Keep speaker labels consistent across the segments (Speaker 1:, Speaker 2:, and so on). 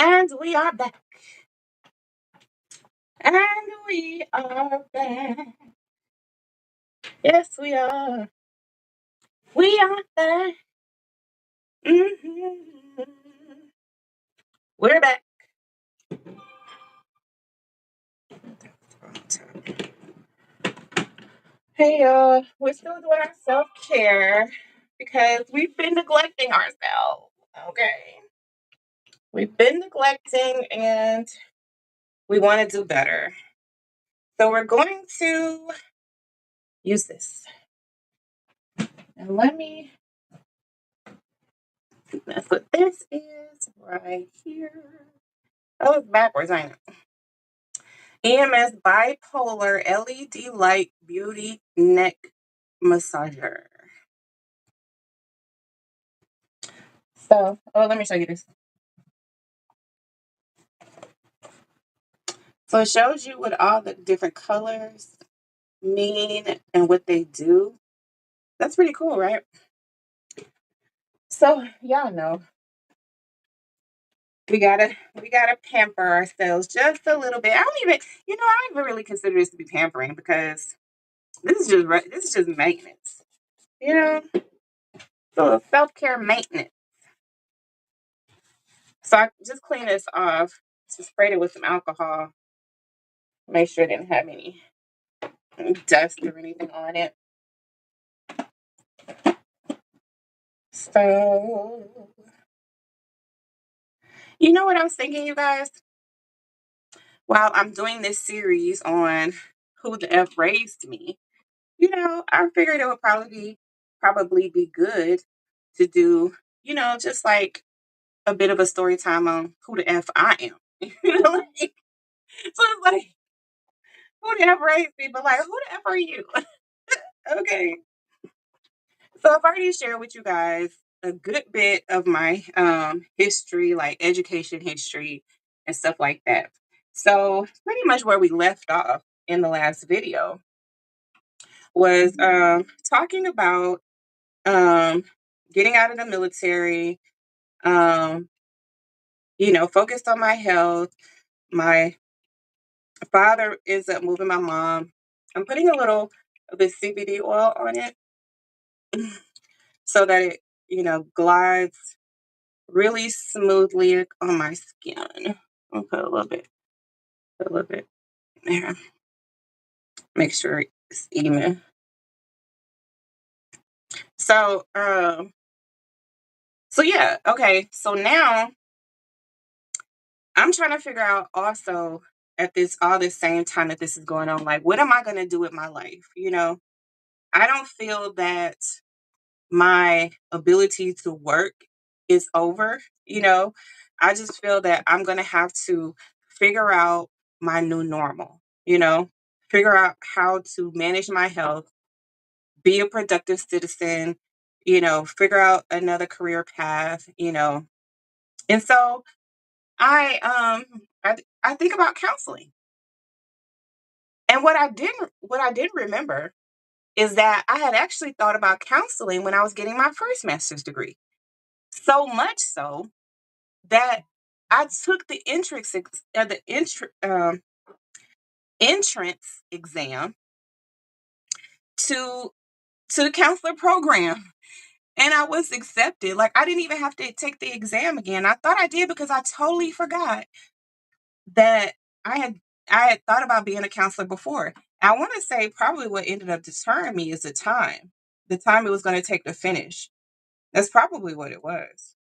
Speaker 1: And we are back. And we are back. Yes, we are. We are back. hmm We're back. Hey, we're still doing our self care because we've been neglecting ourselves. Okay. We've been neglecting and we want to do better. So we're going to use this. And let me, that's what this is right here. Oh, it's backwards, ain't it? EMS Bipolar LED Light Beauty Neck Massager. So, let me show you this. So it shows you what all the different colors mean and what they do. That's pretty cool, right? So y'all know we gotta pamper ourselves just a little bit. I don't even really consider this to be pampering because this is just maintenance. You know, so self-care maintenance. So I just clean this off. Just sprayed it with some alcohol. Make sure it didn't have any dust or anything on it. So, you know what I was thinking, you guys? While I'm doing this series on who the F raised me, I figured it would probably be good to do, just like a bit of a story time on who the F I am. So it's like, who the F raised me? But like, who the F are you? Okay. So I've already shared with you guys a good bit of my history, like education history and stuff like that. So pretty much where we left off in the last video was talking about um, getting out of the military, um, focused on my health. My father ends up moving my mom. I'm putting a little of this CBD oil on it so that it, glides really smoothly on my skin. I'll put a little bit there. Make sure it's even. So, so yeah, okay. So now I'm trying to figure out also at this same time that this is going on, like, what am I going to do with my life? I don't feel that my ability to work is over. I just feel that I'm going to have to figure out my new normal, figure out how to manage my health, be a productive citizen, figure out another career path, And so I think about counseling. And what I didn't remember is that I had actually thought about counseling when I was getting my first master's degree. So much so that I took the entrance exam to the counselor program, and I was accepted. Like, I didn't even have to take the exam again. I thought I did because I totally forgot that I had I had thought about being a counselor before. I want to say probably what ended up deterring me is the time it was going to take to finish. That's probably what it was.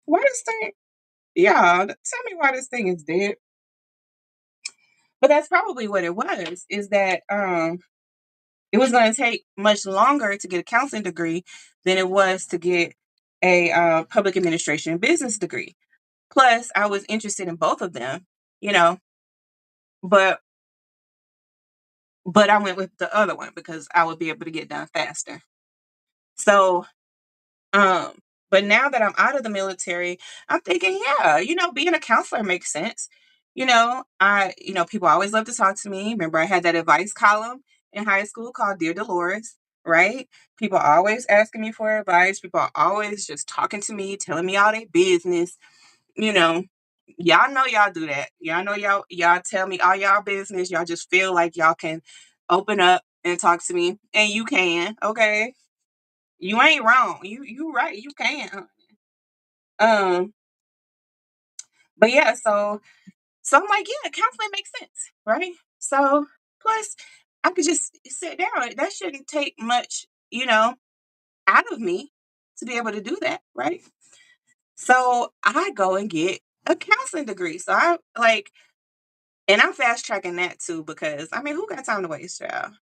Speaker 1: Why this thing? Yeah, tell me why this thing is dead. But that's probably what it was. Is that it was going to take much longer to get a counseling degree than it was to get a public administration and business degree. Plus, I was interested in both of them, you know, but I went with the other one because I would be able to get done faster. So, um, but now that I'm out of the military, I'm thinking, yeah, being a counselor makes sense. People always love to talk to me. Remember, I had that advice column in high school called Dear Delores, right? People are always asking me for advice. People are always just talking to me, telling me all their business. you know, y'all know y'all do that. Y'all know y'all tell me all y'all business. Y'all just feel like y'all can open up and talk to me, and you can. Okay, you ain't wrong. You right. You can. Um, but yeah, so I'm like, yeah, counseling makes sense, right? So plus, I could just sit down. That shouldn't take much, out of me to be able to do that, right? So I go and get a counseling degree. So I like, and I'm fast tracking that too because I mean, who got time to waste, child?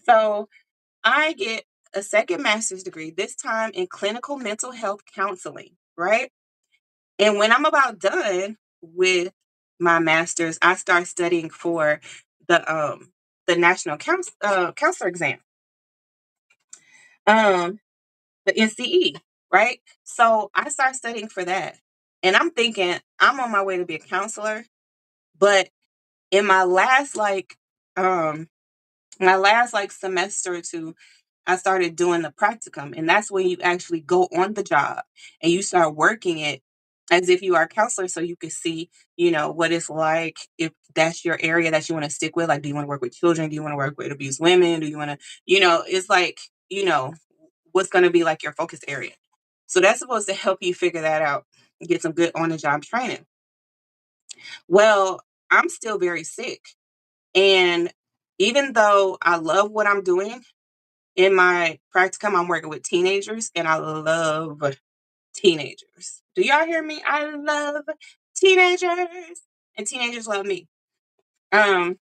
Speaker 1: So I get a second master's degree, this time in clinical mental health counseling, right? And when I'm about done with my master's, I start studying for the national counselor exam, um, the NCE, right? So I start studying for that, and I'm thinking I'm on my way to be a counselor, but in um my last like semester or two, I started doing the practicum, and that's when you actually go on the job and you start working it as if you are a counselor, so you can see, what it's like if that's your area that you want to stick with. Like, do you want to work with children? Do you want to work with abused women? Do you want to, it's like, what's going to be like your focus area. So that's supposed to help you figure that out, get some good on the job training. Well, I'm still very sick. And even though I love what I'm doing in my practicum, I'm working with teenagers and I love teenagers. Do y'all hear me? I love teenagers and teenagers love me. Um,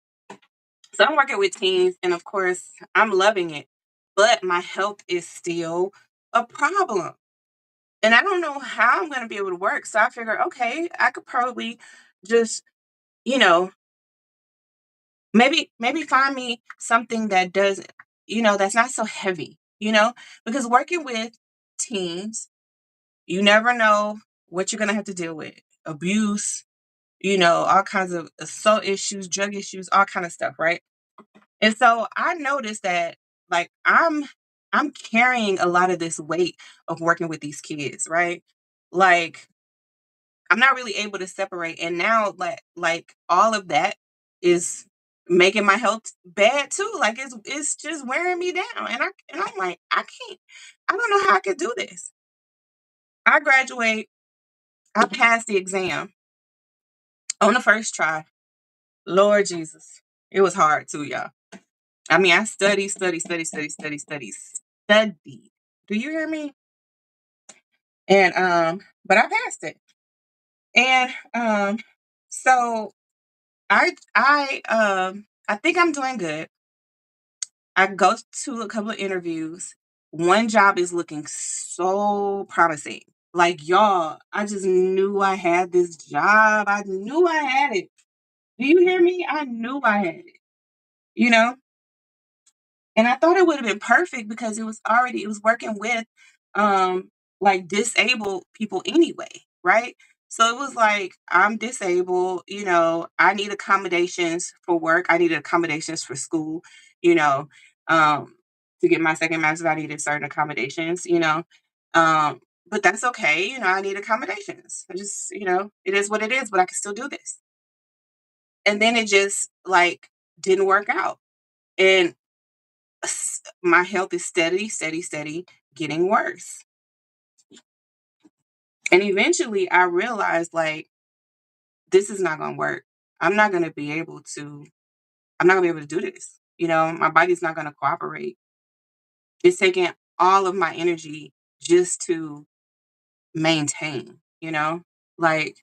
Speaker 1: so I'm working with teens and of course I'm loving it, but my health is still a problem. And I don't know how I'm going to be able to work. So I figured, okay, I could probably just, you know, maybe find me something that does, that's not so heavy, because working with teens, you never know what you're going to have to deal with. Abuse, all kinds of assault issues, drug issues, all kind of stuff, right? And so I noticed that like I'm carrying a lot of this weight of working with these kids, right? Like I'm not really able to separate. And now like all of that is making my health bad too. Like it's just wearing me down. And I'm like, I don't know how I could do this. I graduate, I passed the exam on the first try. Lord Jesus. It was hard too, y'all. I mean, I studied. Do you hear me? And but I passed it. And so I think I'm doing good. I go to a couple of interviews. One job is looking so promising. Like y'all, I just knew I had this job. I knew I had it. Do you hear me? I knew I had it. You know? And I thought it would have been perfect because it was working with like disabled people anyway, right? So it was like I'm disabled, I need accommodations for work, I needed accommodations for school, you know, um to get my second master's I needed certain accommodations, Um but that's okay, I need accommodations. I just, it is what it is, but I can still do this. And then it just like didn't work out. And my health is steady getting worse. And eventually I realized like this is not going to work. I'm not going to be able to I'm not going to be able to do this. My body's not going to cooperate. It's taking all of my energy just to maintain, Like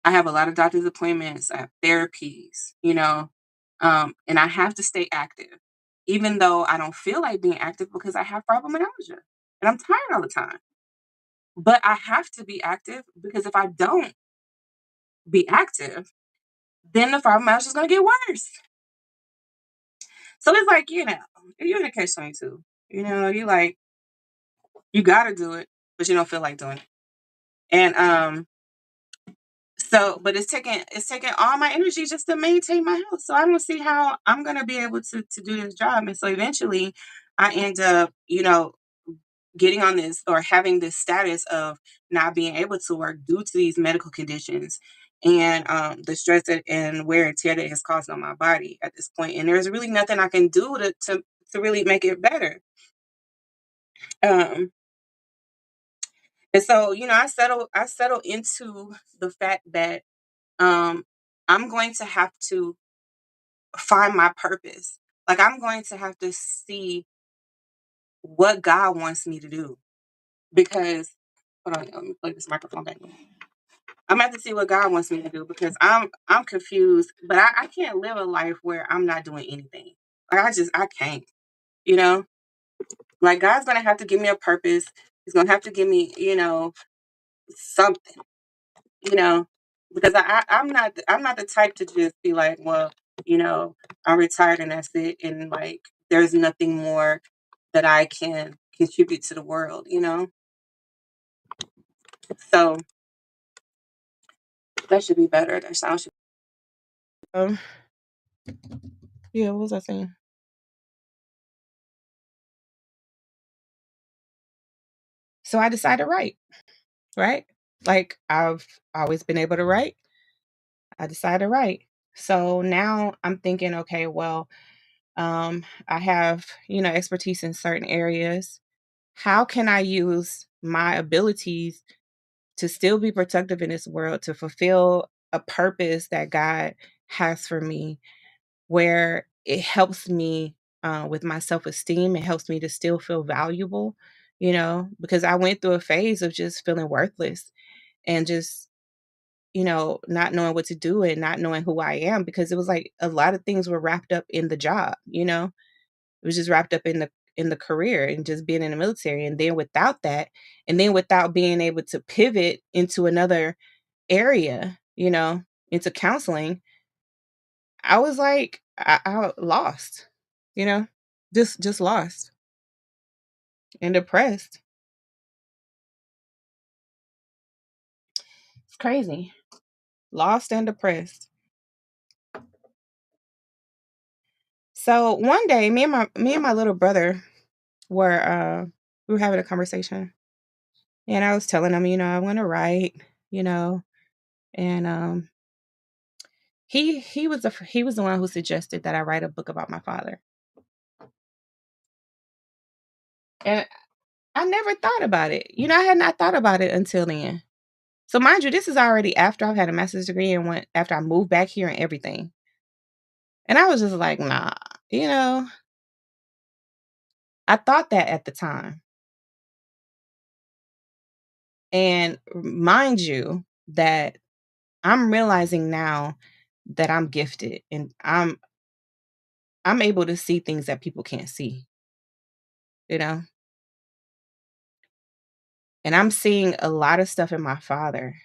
Speaker 1: I have a lot of doctor's appointments, I have therapies, and I have to stay active, even though I don't feel like being active because I have fibromyalgia and I'm tired all the time. But I have to be active because if I don't be active, then the fibromyalgia is going to get worse. So it's like, you're in a catch 22. You like, you got to do it, but you don't feel like doing it. And so, but it's taking all my energy just to maintain my health. So I don't see how I'm gonna be able to do this job. And so eventually I end up, getting on this or having this status of not being able to work due to these medical conditions and the stress and wear and tear that it has caused on my body at this point. And there's really nothing I can do to really make it better. Um, and so, I settle into the fact that um, I'm going to have to find my purpose. Like I'm going to have to see what God wants me to do because hold on, let me plug this microphone back in. I'm gonna have to see what God wants me to do because I'm confused, but I can't live a life where I'm not doing anything. Like I can't, you know? Like God's gonna have to give me a purpose. He's gonna have to give me, something, you know, because I'm not the type to just be like, well, you know, I'm retired and that's it, and like there's nothing more that I can contribute to the world, you know. So that should be better. That sound should. Um. Yeah. What was I saying? So I decided to write. Right. Like I've always been able to write. I decided to write. So now I'm thinking, okay, well, I have expertise in certain areas. How can I use my abilities to still be productive in this world, to fulfill a purpose that God has for me, where it helps me with my self esteem? It helps me to still feel valuable, because I went through a phase of just feeling worthless and just, not knowing what to do and not knowing who I am because it was like a lot of things were wrapped up in the job. It was just wrapped up in the career and just being in the military. And then without that, and then without being able to pivot into another area, into counseling, I was like, I lost, you know, just lost and depressed. It's crazy. Lost and depressed. So one day, me and my little brother were we were having a conversation, and I was telling him, I want to write, you know, and he was the one who suggested that I write a book about my father. And I never thought about it. I had not thought about it until then. So mind you, this is already after I've had a master's degree and went after I moved back here and everything. And I was just like, nah, you know, I thought that at the time. And mind you, that I'm realizing now that I'm gifted and I'm able to see things that people can't see, you know? And I'm seeing a lot of stuff in my father.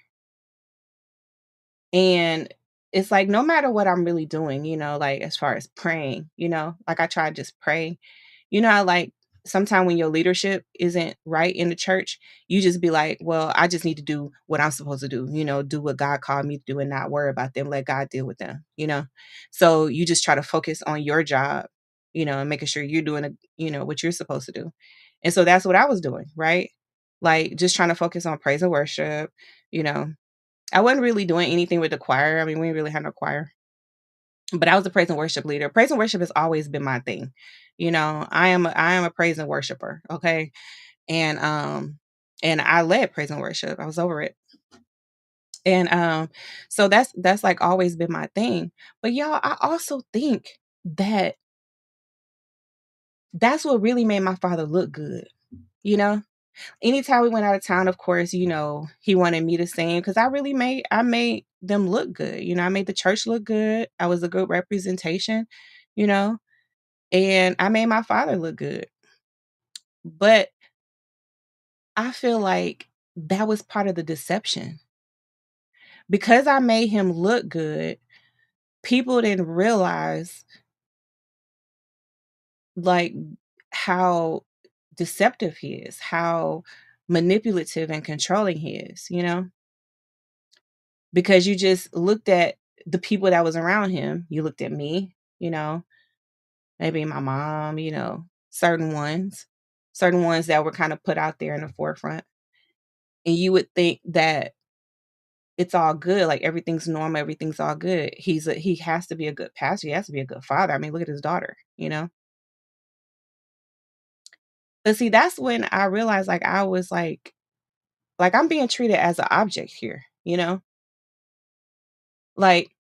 Speaker 1: And it's like no matter what I'm really doing, like as far as praying, like I try to just pray. Like sometimes when your leadership isn't right in the church, you just be like, well, I just need to do what I'm supposed to do, do what God called me to do and not worry about them. Let God deal with them. So you just try to focus on your job, and making sure you're doing, what you're supposed to do. And so that's what I was doing, right? Like just trying to focus on praise and worship, you know, I wasn't really doing anything with the choir. I mean, we didn't really have no choir, but I was a praise and worship leader. Praise and worship has always been my thing. I am a praise and worshiper. Okay. And I led praise and worship. I was over it. And so that's like always been my thing. But y'all, I also think that that's what really made my father look good. You know, anytime we went out of town, of course, he wanted me to sing because I made them look good. I made the church look good. I was a good representation, you know, and I made my father look good. But I feel like that was part of the deception. Because I made him look good, people didn't realize like how deceptive he is, how manipulative and controlling he is. Because you just looked at the people that was around him. You looked at me, maybe my mom, certain ones. certain ones that were kind of put out there in the forefront. And you would think that it's all good, like everything's normal, everything's all good. He has to be a good pastor, he has to be a good father. I mean, look at his daughter, you know? But see, that's when I realized like I was like I'm being treated as an object here, you know? Like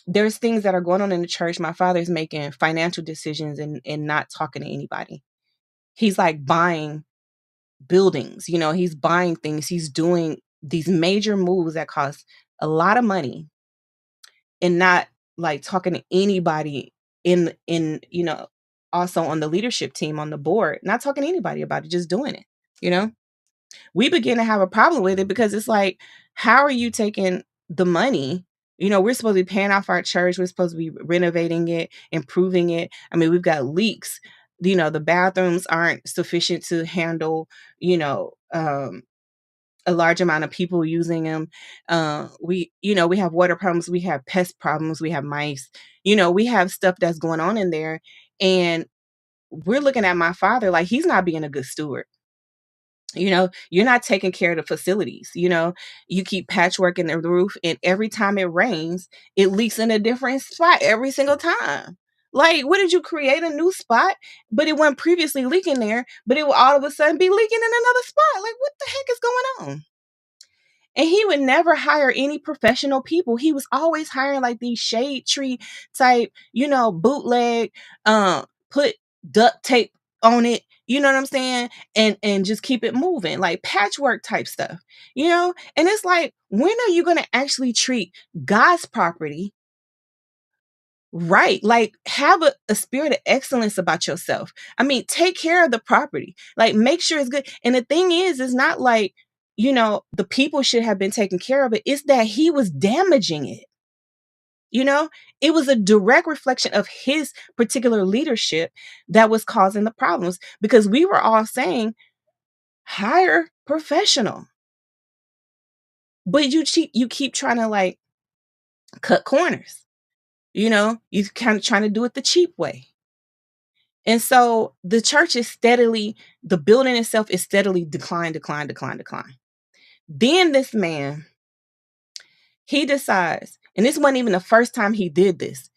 Speaker 1: there's things that are going on in the church. My father's making financial decisions and not talking to anybody. He's like buying buildings, you know, he's buying things, he's doing these major moves that cost a lot of money and not like talking to anybody in also on the leadership team on the board, not talking to anybody about it, just doing it, you know? We begin to have a problem with it because it's like, how are you taking the money? You know, we're supposed to be paying off our church. We're supposed to be renovating it, improving it. I mean, we've got leaks. You know, the bathrooms aren't sufficient to handle, you know, a large amount of people using them. We have water problems. We have pest problems. We have mice. You know, we have stuff that's going on in there. And we're looking at my father like he's not being a good steward. You know, you're not taking care of the facilities. You know, you keep patchworking the roof, and every time it rains, it leaks in a different spot every single time. Like, what did you create a new spot, but it wasn't previously leaking there, but it will all of a sudden be leaking in another spot? Like, what the heck is going on? And he would never hire any professional people. He was always hiring like these shade tree type, you know, bootleg, put duct tape on it, you know what I'm saying? And just keep it moving, like patchwork type stuff, you know? And it's like, when are you gonna actually treat God's property right? Like have a spirit of excellence about yourself. I mean, take care of the property. Like make sure it's good. And the thing is, it's not like, you know, the people should have been taking care of it. It's that he was damaging it. You know, it was a direct reflection of his particular leadership that was causing the problems because we were all saying hire professional. But you keep trying to like cut corners. You know, you kind of trying to do it the cheap way. And so the church is steadily, the building itself is steadily decline, decline, decline, decline. Then this man, he decides, and this wasn't even the first time he did this.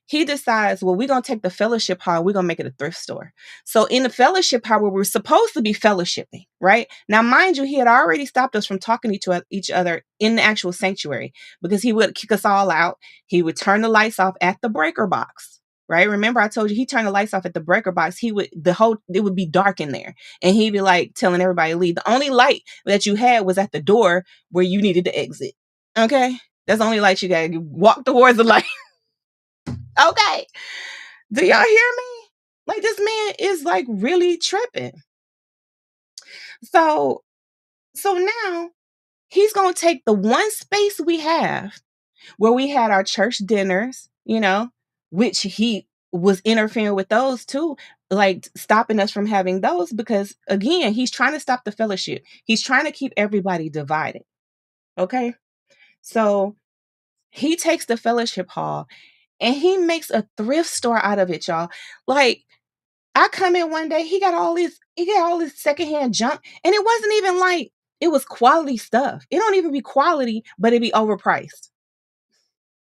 Speaker 1: He decides, well, we're going to take the fellowship hall, we're going to make it a thrift store. So in the fellowship hall where we're supposed to be fellowshipping, right? Now, mind you, he had already stopped us from talking to each other in the actual sanctuary because he would kick us all out. He would turn the lights off at the breaker box, right? Remember I told you he turned the lights off at the breaker box. It would be dark in there. And he'd be like telling everybody to leave. The only light that you had was at the door where you needed to exit. Okay? That's the only light you got. You walk towards the light. Okay. Do y'all hear me? Like this man is like really tripping. So so now he's going to take the one space we have where we had our church dinners, you know, which he was interfering with those too, like stopping us from having those because again, he's trying to stop the fellowship. He's trying to keep everybody divided. Okay? So he takes the fellowship hall and he makes a thrift store out of it, y'all. Like I come in one day, he got all this secondhand junk, and it wasn't even like it was quality stuff. It don't even be quality, but it be overpriced.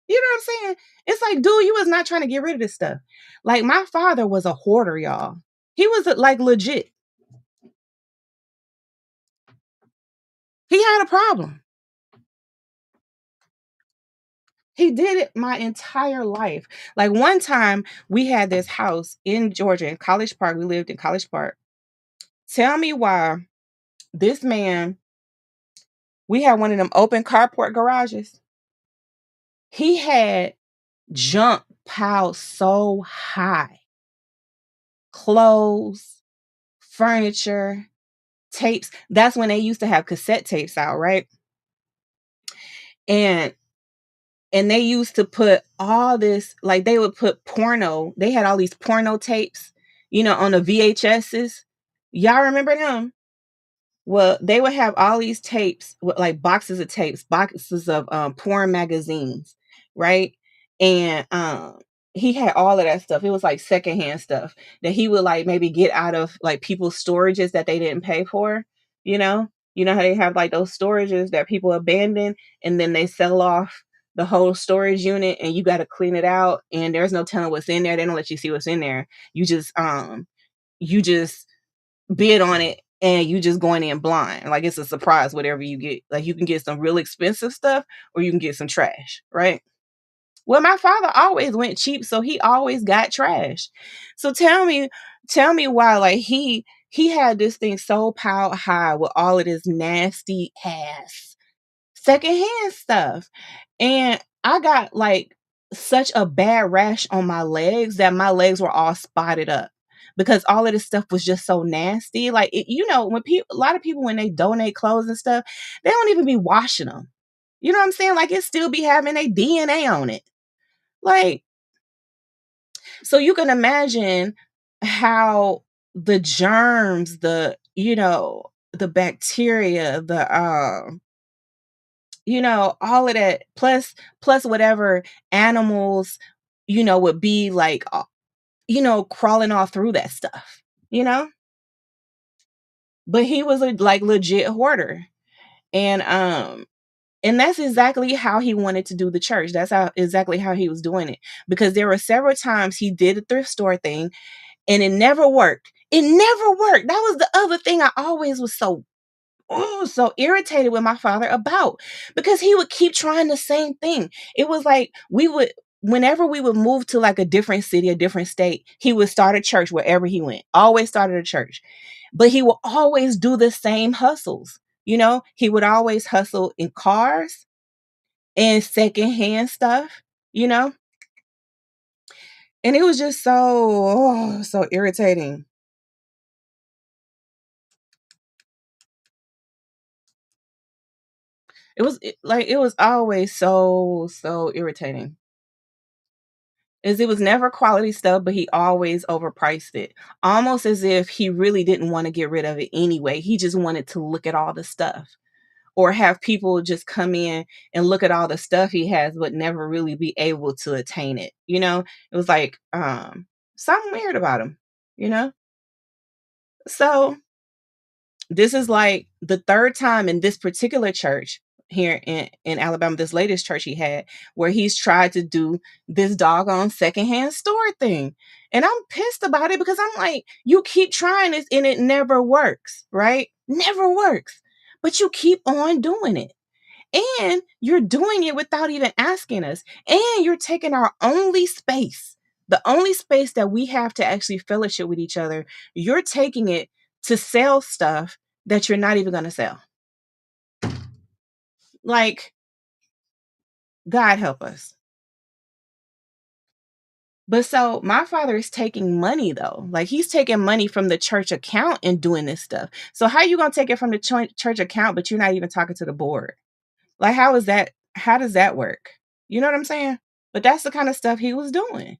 Speaker 1: You know what I'm saying? It's like, dude, you was not trying to get rid of this stuff. Like my father was a hoarder, y'all. He was like legit. He had a problem. He did it my entire life. Like one time we had this house in Georgia in College Park. We lived in College Park. Tell me why this man, we had one of them open carport garages. He had junk piled so high. Clothes, furniture, tapes. That's when they used to have cassette tapes out, right? And they used to put all this, like they would put porno. They had all these porno tapes, you know, on the VHSs. Y'all remember them? Well, they would have all these tapes, like boxes of tapes, boxes of porn magazines, right? And he had all of that stuff. It was like secondhand stuff that he would like maybe get out of like people's storages that they didn't pay for. You know, you know how they have like those storages that people abandon and then they sell off the whole storage unit and you got to clean it out and there's no telling what's in there. They don't let you see what's in there. You just bid on it and you just going in blind. Like it's a surprise, whatever you get. Like you can get some real expensive stuff or you can get some trash, right? Well, my father always went cheap, so he always got trash. So tell me why like he had this thing so piled high with all of this nasty ass secondhand stuff. And I got like such a bad rash on my legs that my legs were all spotted up because all of this stuff was just so nasty. Like you know, when people a lot of people when they donate clothes and stuff, they don't even be washing them. You know what I'm saying? Like it still be having a DNA on it. Like, so you can imagine how the germs, the, you know, the bacteria, the you know, all of that plus whatever animals, you know, would be like you know, crawling all through that stuff, you know? But he was a like legit hoarder. And and that's exactly how he wanted to do the church. That's how exactly how he was doing it. Because there were several times he did the thrift store thing and it never worked. It never worked. That was the other thing I always was so so irritated with my father about because he would keep trying the same thing. It was like we would whenever we would move to like a different city, a different state, he would start a church wherever he went. Always started a church. But he would always do the same hustles. You know, he would always hustle in cars and secondhand stuff, you know? And it was just so so irritating. Like it was always so so irritating. Is it was never quality stuff, but he always overpriced it. Almost as if he really didn't want to get rid of it anyway. He just wanted to look at all the stuff or have people just come in and look at all the stuff he has but never really be able to attain it. You know? It was like something weird about him, you know? So this is like the third time in this particular church here in Alabama, this latest church he had, where he's tried to do this doggone secondhand store thing. And I'm pissed about it because I'm like, you keep trying this and it never works, right? Never works. But you keep on doing it. And you're doing it without even asking us. And you're taking our only space, the only space that we have to actually fellowship with each other. You're taking it to sell stuff that you're not even going to sell. Like, God help us. But so my father is taking money though. Like he's taking money from the church account and doing this stuff. So how you going to take it from the church account but you're not even talking to the board? Like how is that how does that work? You know what I'm saying? But that's the kind of stuff he was doing.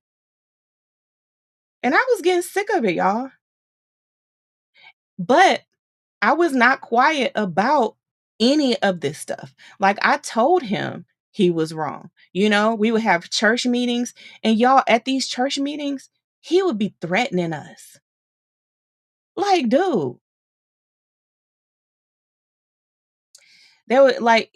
Speaker 1: And I was getting sick of it, y'all. But I was not quiet about any of this stuff. Like I told him he was wrong. You know, we would have church meetings and y'all at these church meetings, he would be threatening us. Like, dude, they would like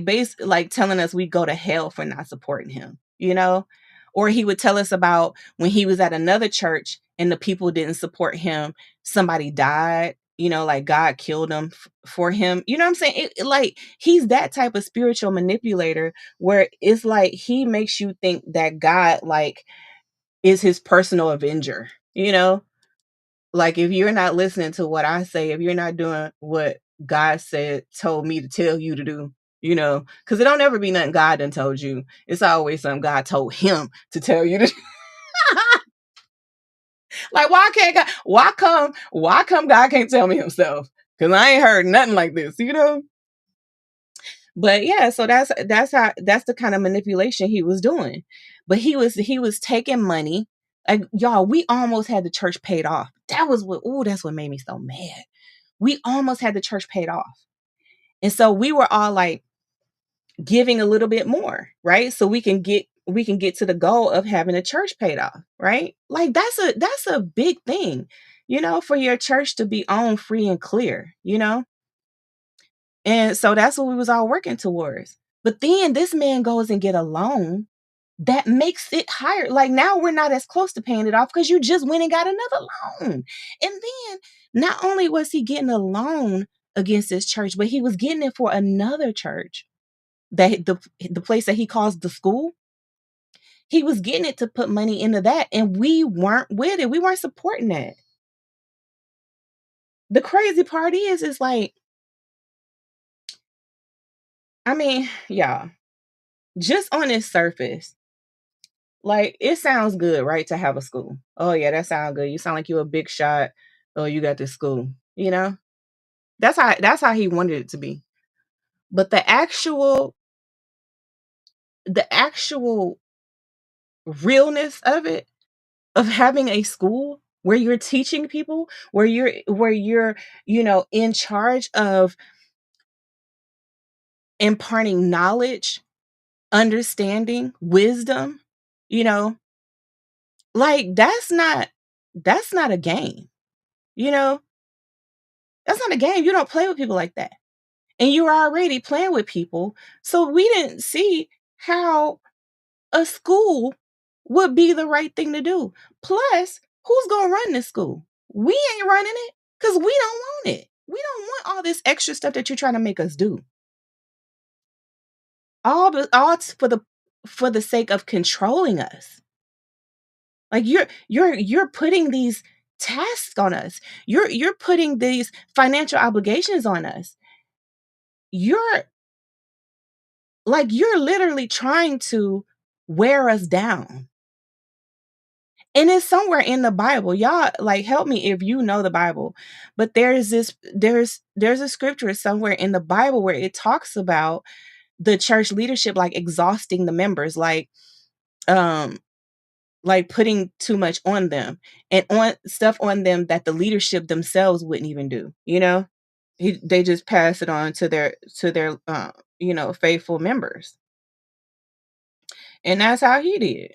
Speaker 1: base like telling us we go to hell for not supporting him, you know? Or he would tell us about when he was at another church and the people didn't support him, somebody died, you know, like God killed him for him. You know what I'm saying? Like he's that type of spiritual manipulator where it's like he makes you think that God like is his personal avenger, you know? Like if you're not listening to what I say, if you're not doing what God said, told me to tell you to do, you know, because it don't ever be nothing God done told you. It's always something God told him to tell you to. Like why can't God? Why come God can't tell me himself? Because I ain't heard nothing like this, you know. But yeah, so that's the kind of manipulation he was doing. But he was taking money. Like y'all, we almost had the church paid off. That's what made me so mad. We almost had the church paid off. And so we were all like giving a little bit more, right? So we can get we can get to the goal of having a church paid off, right? Like that's a big thing, for your church to be on free and clear. And so that's what we was all working towards. But then this man goes and get a loan that makes it higher. Like now we're not as close to paying it off because you just went and got another loan. And then not only was he getting a loan against his church, but he was getting it for another church, that the place that he calls the school. He was getting it to put money into that, and we weren't with it. We weren't supporting that. The crazy part is like, I mean, yeah, just on its surface, like it sounds good, right? To have a school. Oh yeah, that sounds good. You sound like you're a big shot. Oh, you got this school. That's how he wanted it to be. But the actual realness of it, of having a school where you're teaching people, where you're in charge of imparting knowledge, understanding, wisdom, you know, like that's not a game. You know, that's not a game. You don't play with people like that. And you're already playing with people. So we didn't see how a school would be the right thing to do. Plus, who's going to run this school? We ain't running it because we don't want it. We don't want all this extra stuff that you're trying to make us do. For the sake of controlling us. Like you're putting these tasks on us. You're putting these financial obligations on us. You're you're literally trying to wear us down. And it's somewhere in the Bible. Y'all help me if you know the Bible. But there's a scripture somewhere in the Bible where it talks about the church leadership exhausting the members, um putting too much on them and on stuff on them that the leadership themselves wouldn't even do. They just pass it on to their faithful members. And that's how he did.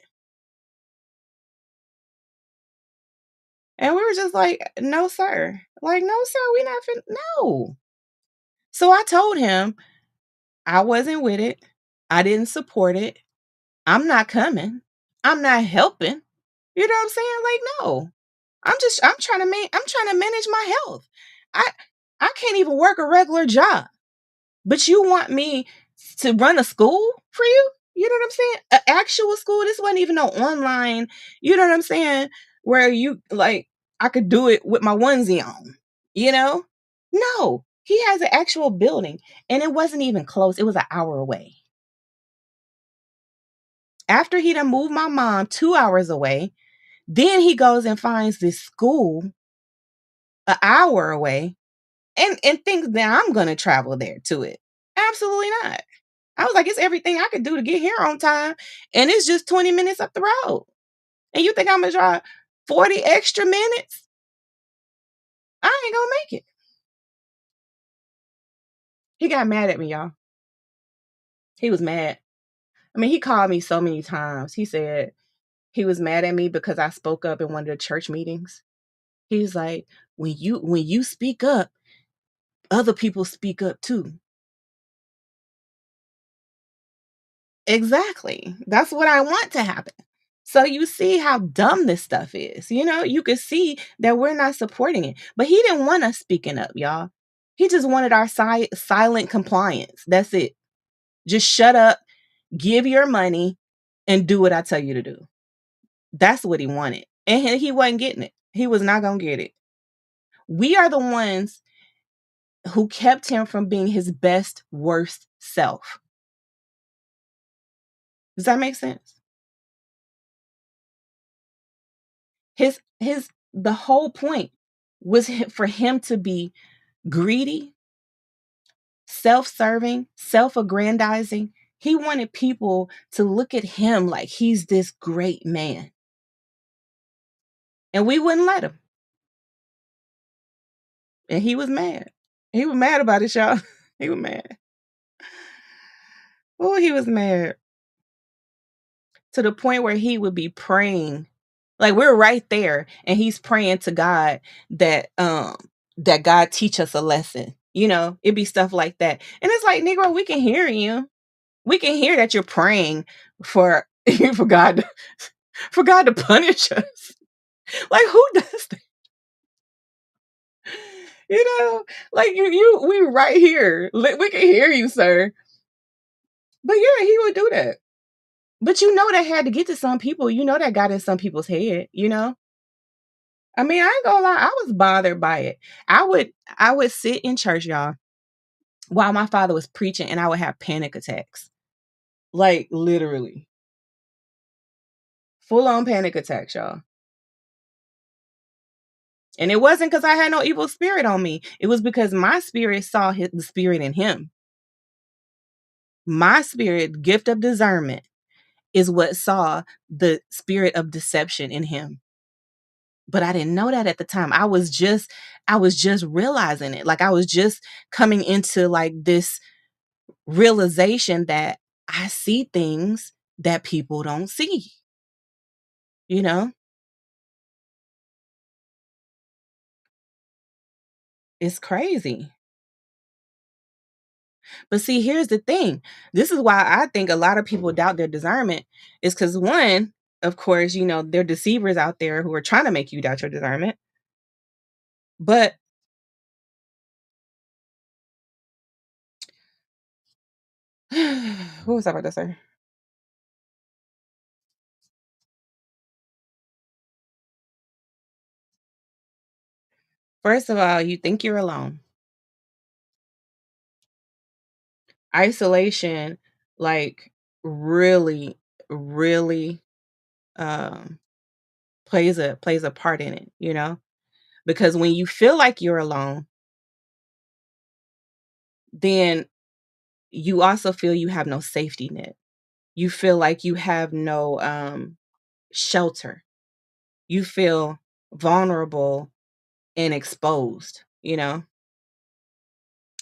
Speaker 1: And we were just like, no, sir. No, sir, we not no. So I told him I wasn't with it. I didn't support it. I'm not coming. I'm not helping. You know what I'm saying? No. I'm trying to manage my health. I I can't even work a regular job. But you want me to run a school for you? You know what I'm saying? An actual school. This wasn't even no online, you know what I'm saying? Where I could do it with my onesie on, you know? No. He has an actual building and it wasn't even close. It was an hour away. After he done moved my mom 2 hours away, then he goes and finds this school an hour away and thinks that I'm gonna travel there to it. Absolutely not. I was like, it's everything I could do to get here on time, and it's just 20 minutes up the road. And you think I'm gonna drive 40 extra minutes? I ain't gonna make it. He got mad at me, y'all. He was mad. I mean, he called me so many times. He said he was mad at me because I spoke up in one of the church meetings. He's like, when you speak up, other people speak up too. Exactly. That's what I want to happen. So you see how dumb this stuff is. You could see that we're not supporting it. But he didn't want us speaking up, y'all. He just wanted our silent compliance. That's it. Just shut up, give your money, and do what I tell you to do. That's what he wanted. And he wasn't getting it. He was not going to get it. We are the ones who kept him from being his best, worst self. Does that make sense? The whole point was for him to be greedy, self-serving, self-aggrandizing. He wanted people to look at him like he's this great man. And we wouldn't let him. And he was mad. He was mad about it, y'all. He was mad. Oh, he was mad. to the point where he would be praying. Like we're right there and he's praying to God that God teach us a lesson. It'd be stuff like that. And it's like, Negro, we can hear you. We can hear that you're praying for for for God to punish us. Like who does that? You know, like we right here. We can hear you, sir. But yeah, he would do that. But that had to get to some people. That got in some people's head. I mean, I ain't gonna lie, I was bothered by it. I would sit in church, y'all, while my father was preaching, and I would have panic attacks. Like literally. Full on panic attacks, y'all. And it wasn't because I had no evil spirit on me. It was because my spirit saw the spirit in him. My spirit, gift of discernment, is what saw the spirit of deception in him. But I didn't know that at the time. I was just realizing it. Like I was just coming into like this realization that I see things that people don't see. You know? It's crazy. But see, here's the thing. This is why I think a lot of people doubt their discernment is because one, of course, there are deceivers out there who are trying to make you doubt your discernment. But what was I about to say? First of all, you think you're alone. Isolation, like, really, really um plays a part in it. Because when you feel like you're alone, then you also feel you have no safety net. You feel like you have no shelter. You feel vulnerable and exposed,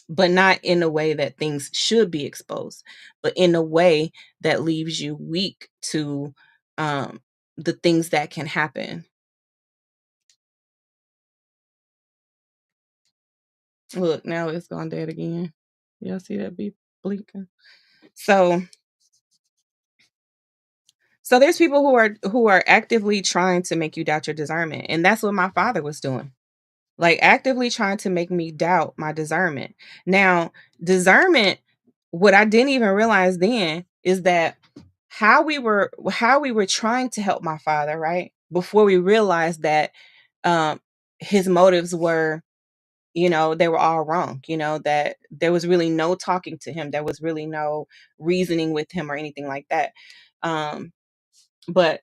Speaker 1: but not in a way that things should be exposed, but in a way that leaves you weak to um, the things that can happen. Look, now it's gone dead again. Y'all see that beep blinking? So, so there's people who are actively trying to make you doubt your discernment, and that's what my father was doing. Like actively trying to make me doubt my discernment. Now, discernment, what I didn't even realize then is that how we were trying to help my father, right? Before we realized that um his motives were, they were all wrong, that there was really no talking to him, there was really no reasoning with him or anything like that. Um but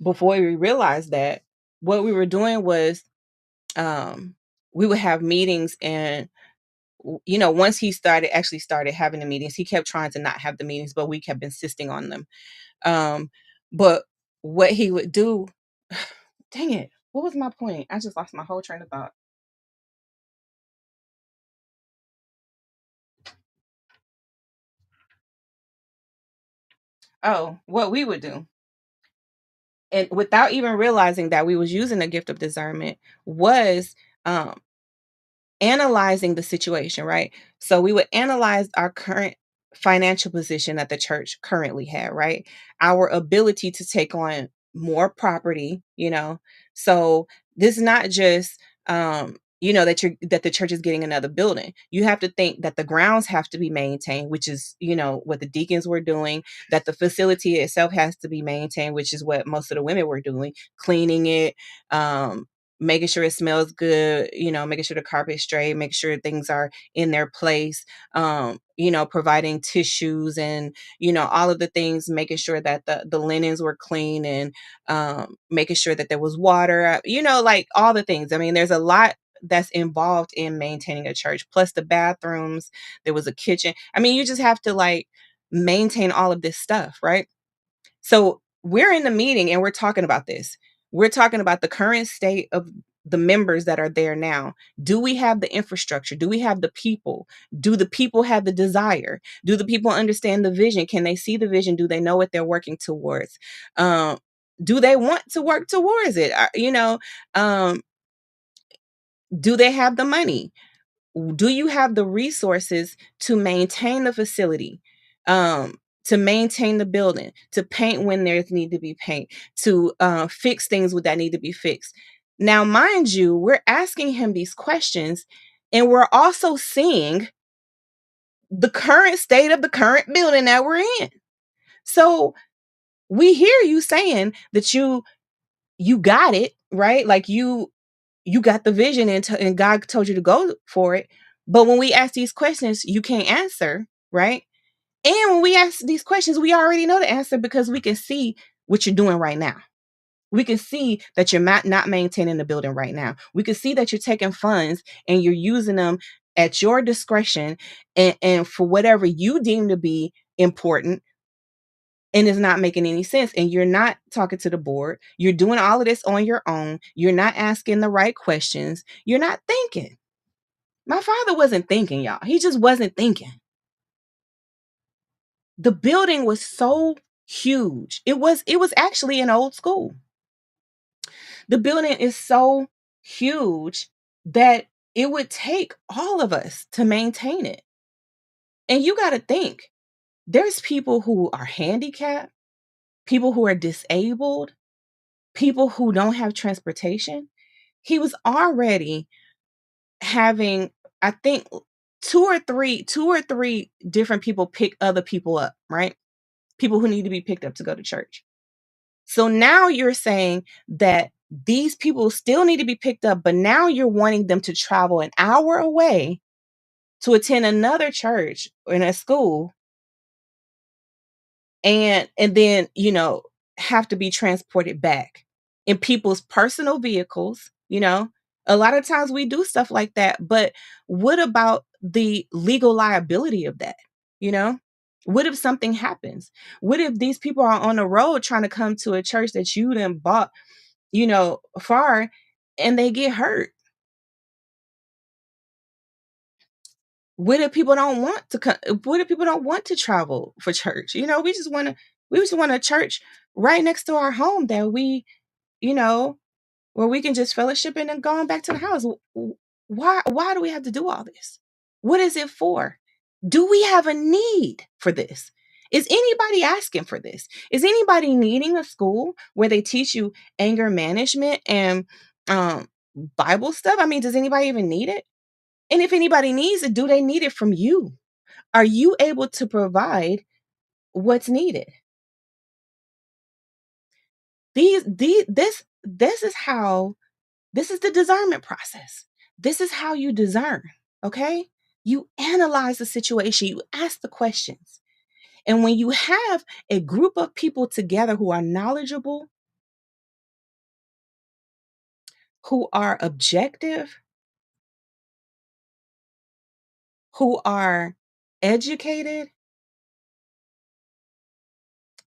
Speaker 1: before we realized that, what we were doing was um we would have meetings, and once he started having the meetings, he kept trying to not have the meetings, but we kept insisting on them. But what he would do, dang it, what was my point? I just lost my whole train of thought. Oh, what we would do, and without even realizing that we was using the gift of discernment, was um analyzing the situation, right? So we would analyze our current financial position that the church currently had, right? Our ability to take on more property. So this is not just that the church is getting another building. You have to think that the grounds have to be maintained, which is, what the deacons were doing, that the facility itself has to be maintained, which is what most of the women were doing, cleaning it, um, making sure it smells good, making sure the carpet's straight, make sure things are in their place, providing tissues and, all of the things, making sure that the linens were clean, and making sure that there was water, like all the things. I mean, there's a lot that's involved in maintaining a church, plus the bathrooms, there was a kitchen. I mean, you just have to like maintain all of this stuff, right? So we're in the meeting and we're talking about this. We're talking about the current state of the members that are there now? Do we have the infrastructure? Do we have the people? Do the people have the desire? Do the people understand the vision? Can they see the vision? Do they know what they're working towards? Um, do they want to work towards it? Um, do they have the money? Do you have the resources to maintain the facility, to maintain the building, to paint when there's need to be paint, to fix things that need to be fixed? Now, mind you, we're asking him these questions, and we're also seeing the current state of the current building that we're in. So we hear you saying that you got it right, like you got the vision, and God told you to go for it. But when we ask these questions, you can't answer, right? And when we ask these questions, we already know the answer because we can see what you're doing right now. We can see that you're not maintaining the building right now. We can see that you're taking funds and you're using them at your discretion, and for whatever you deem to be important, and it's not making any sense. And you're not talking to the board. You're doing all of this on your own. You're not asking the right questions. You're not thinking. My father wasn't thinking, y'all. He just wasn't thinking. The building was so huge. It was actually an old school. The building is so huge that it would take all of us to maintain it. And you got to think, there's people who are handicapped, people who are disabled, people who don't have transportation. He was already having, I think, two or three different people pick other people up, right? People who need to be picked up to go to church. So now you're saying that these people still need to be picked up, but now you're wanting them to travel an hour away to attend another church in a school, and then have to be transported back in people's personal vehicles. A lot of times we do stuff like that, but what about the legal liability of that? you know what if something happens? What if these people are on the road trying to come to a church that you then bought far, and they get hurt? What if people don't want to come? What if people don't want to travel for church? We just want a church right next to our home that you know, where we can just fellowship and then go on back to the house. Why do we have to do all this? What is it for? Do we have a need for this? Is anybody asking for this? Is anybody needing a school where they teach you anger management and um, Bible stuff? I mean, does anybody even need it? And if anybody needs it, do they need it from you? Are you able to provide what's needed? This is how this is the discernment process. This is how you discern, okay? You analyze the situation, you ask the questions. And when you have a group of people together who are knowledgeable, who are objective, who are educated,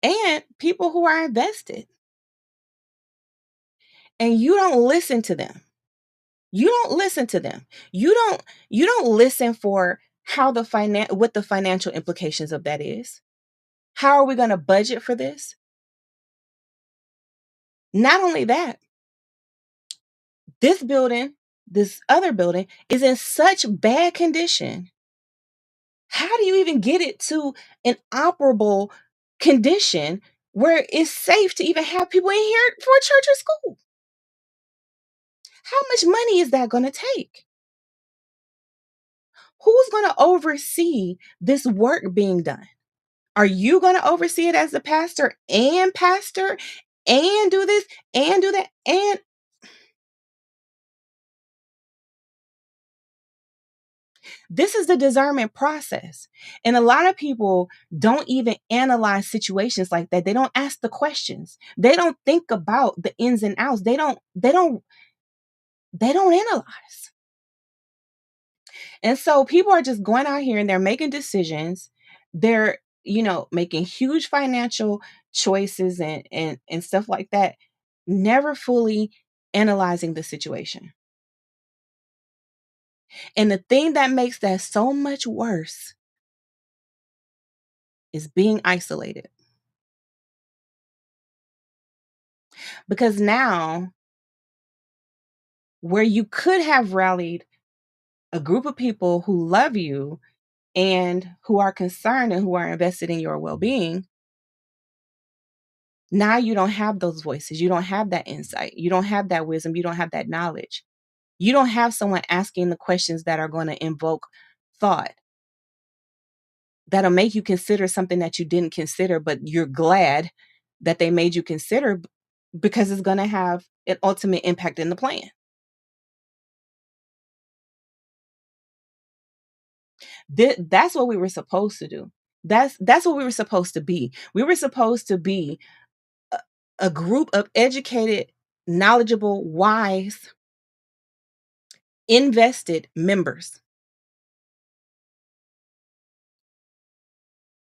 Speaker 1: and people who are invested, and you don't listen to them. You don't listen to them. You don't listen for what the financial implications of that is. How are we going to budget for this? Not only that, this other building is in such bad condition. How do you even get it to an operable condition where it's safe to even have people in here for a church or school? How much money is that going to take? Who's going to oversee this work being done? Are you going to oversee it as the pastor and do this and do that? And this is the discernment process. And a lot of people don't even analyze situations like that. They don't ask the questions. They don't think about the ins and outs. They don't analyze. And so people are just going out here and they're making decisions. They're, making huge financial choices and stuff like that, never fully analyzing the situation. And the thing that makes that so much worse is being isolated. Because now, where you could have rallied a group of people who love you and who are concerned and who are invested in your well being, now you don't have those voices. You don't have that insight. You don't have that wisdom. You don't have that knowledge. You don't have someone asking the questions that are going to invoke thought, that'll make you consider something that you didn't consider, but you're glad that they made you consider because it's going to have an ultimate impact in the plan. That's what we were supposed to do. That's what we were supposed to be. We were supposed to be a, a group of educated, knowledgeable, wise, invested members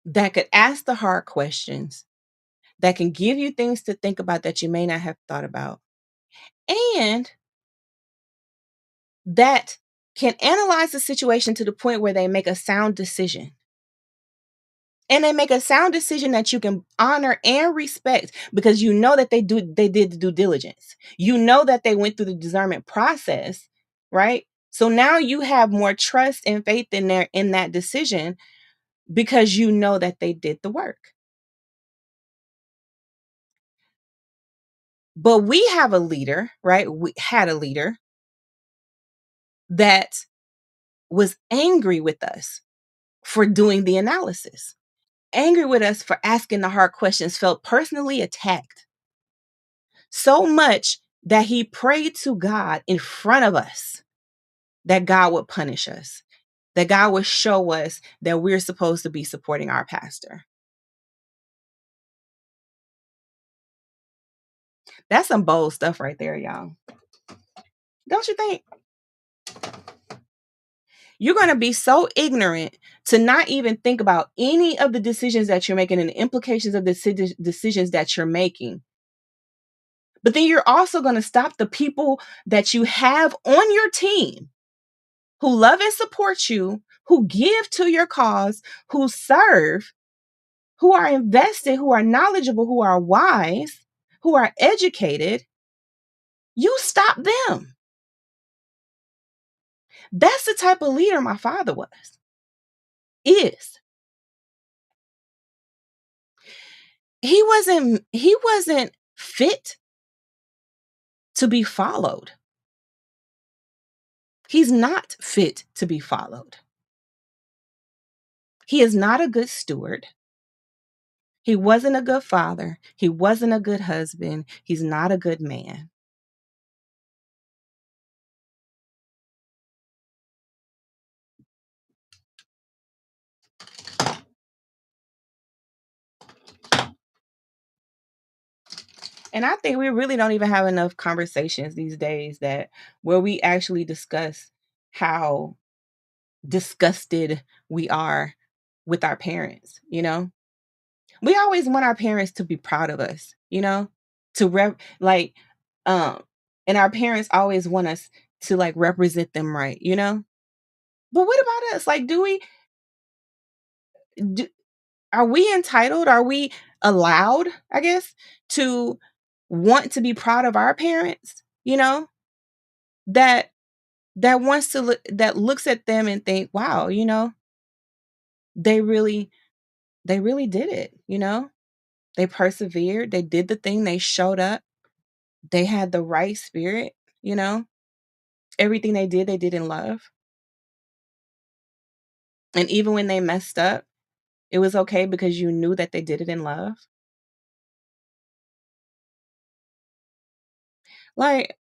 Speaker 1: that could ask the hard questions, that can give you things to think about that you may not have thought about, and that can analyze the situation to the point where they make a sound decision. And they make a sound decision that you can honor and respect because you know that they did the due diligence. You know that they went through the discernment process, right? So now you have more trust and faith in that decision because you know that they did the work. But we have a leader, right? We had a leader that was angry with us for doing the analysis, angry with us for asking the hard questions, felt personally attacked so much that he prayed to God in front of us that God would punish us, that God would show us that we're supposed to be supporting our pastor. That's some bold stuff right there, y'all. Don't you think? You're going to be so ignorant to not even think about any of the decisions that you're making and the implications of the decisions that you're making. But then you're also going to stop the people that you have on your team who love and support you, who give to your cause, who serve, who are invested, who are knowledgeable, who are wise, who are educated. You stop them. That's the type of leader my father is. He wasn't fit to be followed. He's not fit to be followed. He is not a good steward. He wasn't a good father. He wasn't a good husband. He's not a good man. And I think we really don't even have enough conversations these days that where we actually discuss how disgusted we are with our parents, you know? We always want our parents to be proud of us, you know? To like um and our parents always want us to like represent them right, you know? But what about us? Like do, are we entitled? Are we allowed, I guess, to want to be proud of our parents, you know? That that looks at them and think, "Wow, you know, they really they really did it, you know? They persevered, they did the thing, they showed up, they had the right spirit, you know? Everything they did in love. And even when they messed up, it was okay because you knew that they did it in love." Like,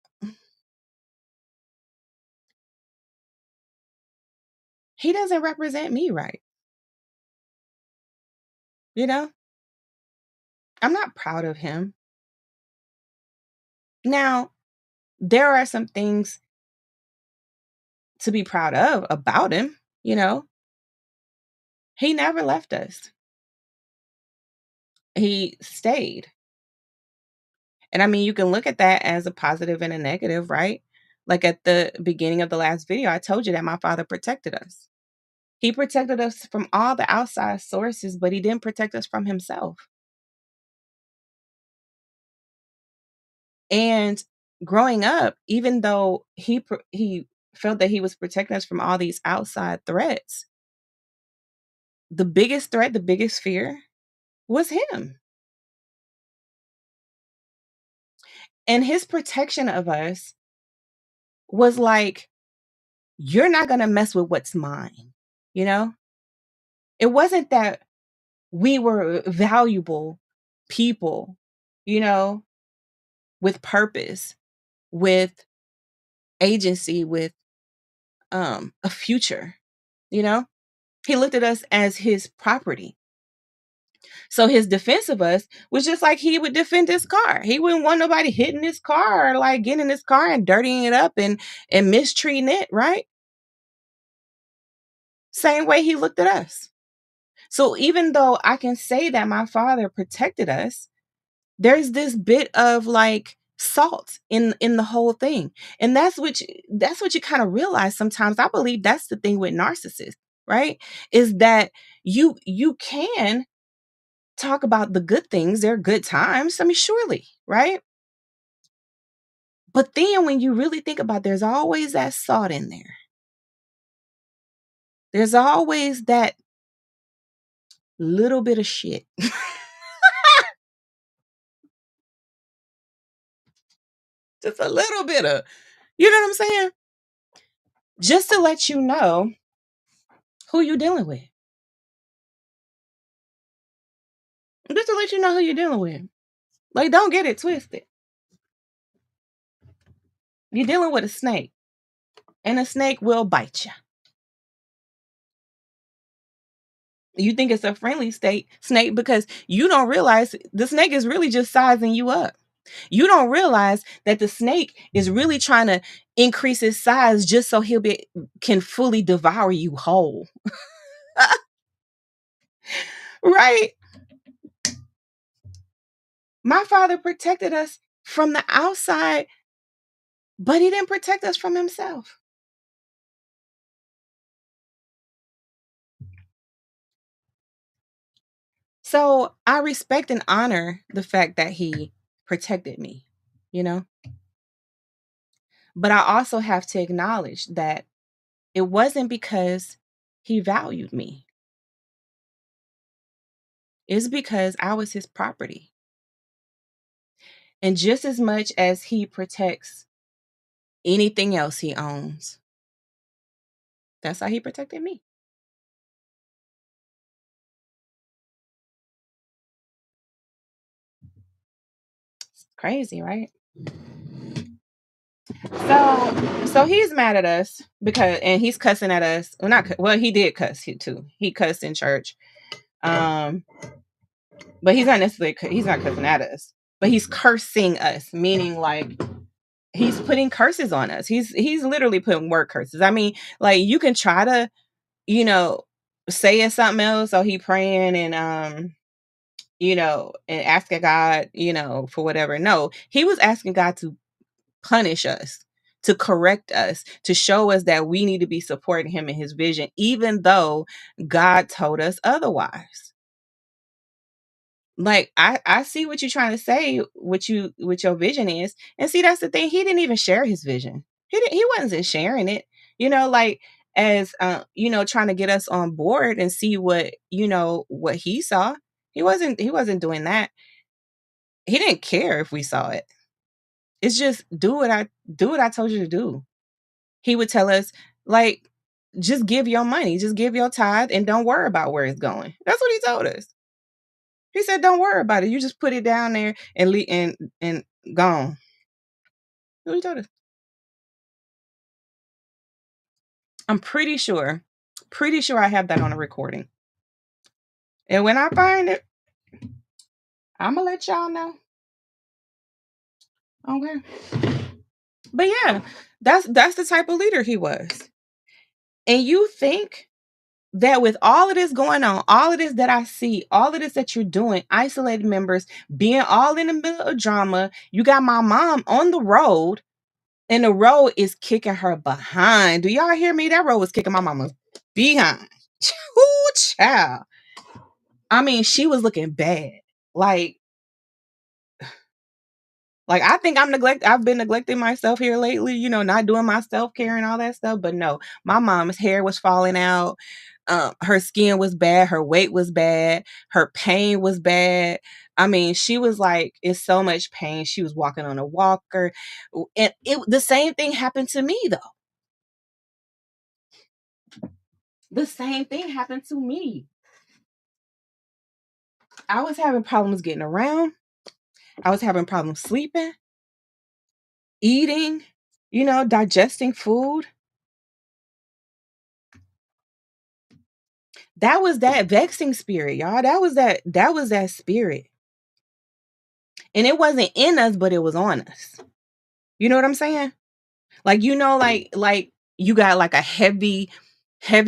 Speaker 1: he doesn't represent me right, you know? I'm not proud of him. Now, there are some things to be proud of about him, you know? He never left us. He stayed. And I mean, you can look at that as a positive and a negative, right? Like at the beginning of the last video, I told you that my father protected us. He protected us from all the outside sources, but he didn't protect us from himself. And growing up, even though he felt that he was protecting us from all these outside threats, the biggest threat, the biggest fear was him. And his protection of us was like, you're not going to mess with what's mine. You know, it wasn't that we were valuable people, you know, with purpose, with agency, with a future, you know? He looked at us as his property. So his defense of us was just like he would defend his car. He wouldn't want nobody hitting his car or like getting in his car and dirtying it up and mistreating it, right? Same way he looked at us. So even though I can say that my father protected us, there's this bit of like salt in the whole thing. And that's what you kind of realize sometimes. I believe that's the thing with narcissists, right? Is that you can talk about the good things, they're good times. I mean, surely, right? But then when you really think about there's always that salt in there. There's always that little bit of shit. Just a little bit of, you know what I'm saying? Just to let you know who you're dealing with. Just to let you know who you're dealing with. Like, don't get it twisted. You're dealing with a snake, and a snake will bite you. You think it's a friendly snake because you don't realize the snake is really just sizing you up. You don't realize that the snake is really trying to increase his size just so can fully devour you whole. Right? My father protected us from the outside, but he didn't protect us from himself. So I respect and honor the fact that he protected me, you know? But I also have to acknowledge that it wasn't because he valued me. It's because I was his property. And just as much as he protects anything else he owns, that's how he protected me. It's crazy, right? So he's mad at us and he's cussing at us. Well, he did cuss too. He cussed in church. Um, but he's not cussing at us, but he's cursing us, meaning like he's putting curses on us. He's literally putting word curses. I mean, like you can try to, you know, say it's something else, or he praying and and asking God, for whatever. No, he was asking God to punish us, to correct us, to show us that we need to be supporting him in his vision, even though God told us otherwise. Like I see what you're trying to say, what your vision is. And see, that's the thing. He didn't even share his vision. He wasn't sharing it, like as trying to get us on board and see what he saw. He wasn't doing that. He didn't care if we saw it. It's just do what I told you to do. He would tell us, like, just give your money, just give your tithe and don't worry about where it's going. That's what he told us. He said, "Don't worry about it. You just put it down there and gone." What he told us. I'm pretty sure I have that on a recording. And when I find it, I'm gonna let y'all know. Okay. But yeah, that's the type of leader he was. And you think that with all of this going on, all of this that I see, all of this that you're doing, isolated members, being all in the middle of drama, you got my mom on the road, and the road is kicking her behind. Do y'all hear me? That road was kicking my mama behind. Ooh, child. I mean, she was looking bad. Like, I think I've been neglecting myself here lately, not doing my self-care and all that stuff. But no, my mom's hair was falling out. Her skin was bad, her weight was bad, her pain was bad. I mean, she was like in so much pain. She was walking on a walker. And the same thing happened to me though. The same thing happened to me. I was having problems getting around. I was having problems sleeping, eating, digesting food. That was that vexing spirit, y'all. That was that spirit. And it wasn't in us, but it was on us. You know what I'm saying? Like, like you got like a heavy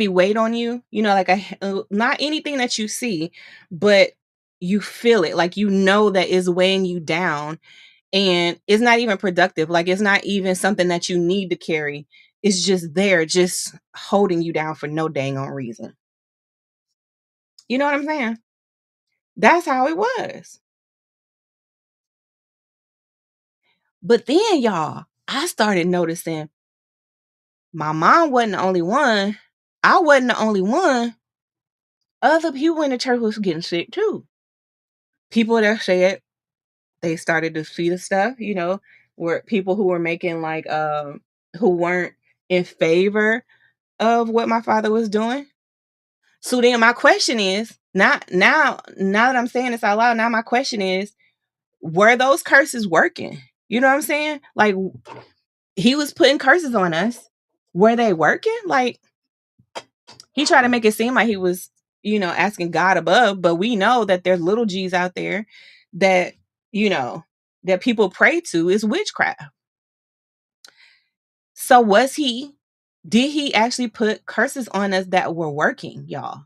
Speaker 1: weight on you, like not anything that you see, but you feel it. Like, that is weighing you down, and it's not even productive. Like, it's not even something that you need to carry. It's just there, just holding you down for no dang on reason. You know what I'm saying? That's how it was. But then, y'all, I started noticing my mom wasn't the only one. I wasn't the only one. Other people in the church was getting sick too. People that said they started to see the stuff, were people who were making like who weren't in favor of what my father was doing. So then my question is, not now that I'm saying this out loud, now my question is, were those curses working? You know what I'm saying? Like, he was putting curses on us. Were they working? Like, he tried to make it seem like he was, asking God above, but we know that there's little G's out there that, you know, that people pray to is witchcraft. So did he actually put curses on us that were working, y'all?